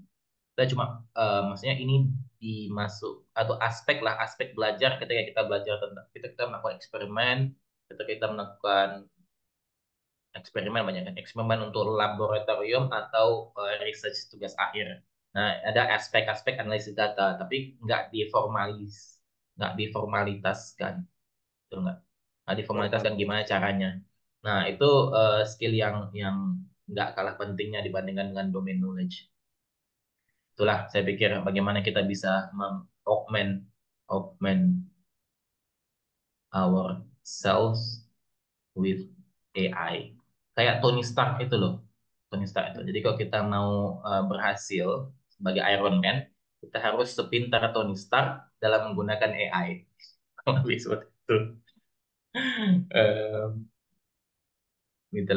Kita cuma maksudnya ini dimasuk atau aspek lah aspek belajar ketika kita belajar tentang kita melakukan eksperimen, ketika kita melakukan eksperimen banyak kan eksperimen untuk laboratorium atau research tugas akhir. Nah, ada aspek-aspek analisis data, tapi nggak diformalitaskan, itu nggak diformalitaskan Formal. gimana caranya. Nah, itu skill yang nggak kalah pentingnya dibandingkan dengan domain knowledge. Itulah saya pikir bagaimana kita bisa augment augment ourselves with AI. Kayak Tony Stark itu loh. Tony Stark itu. Jadi kalau kita mau berhasil sebagai Iron Man, kita harus sepintar Tony Stark dalam menggunakan AI. Kalau lebih seperti itu. Eh, gitu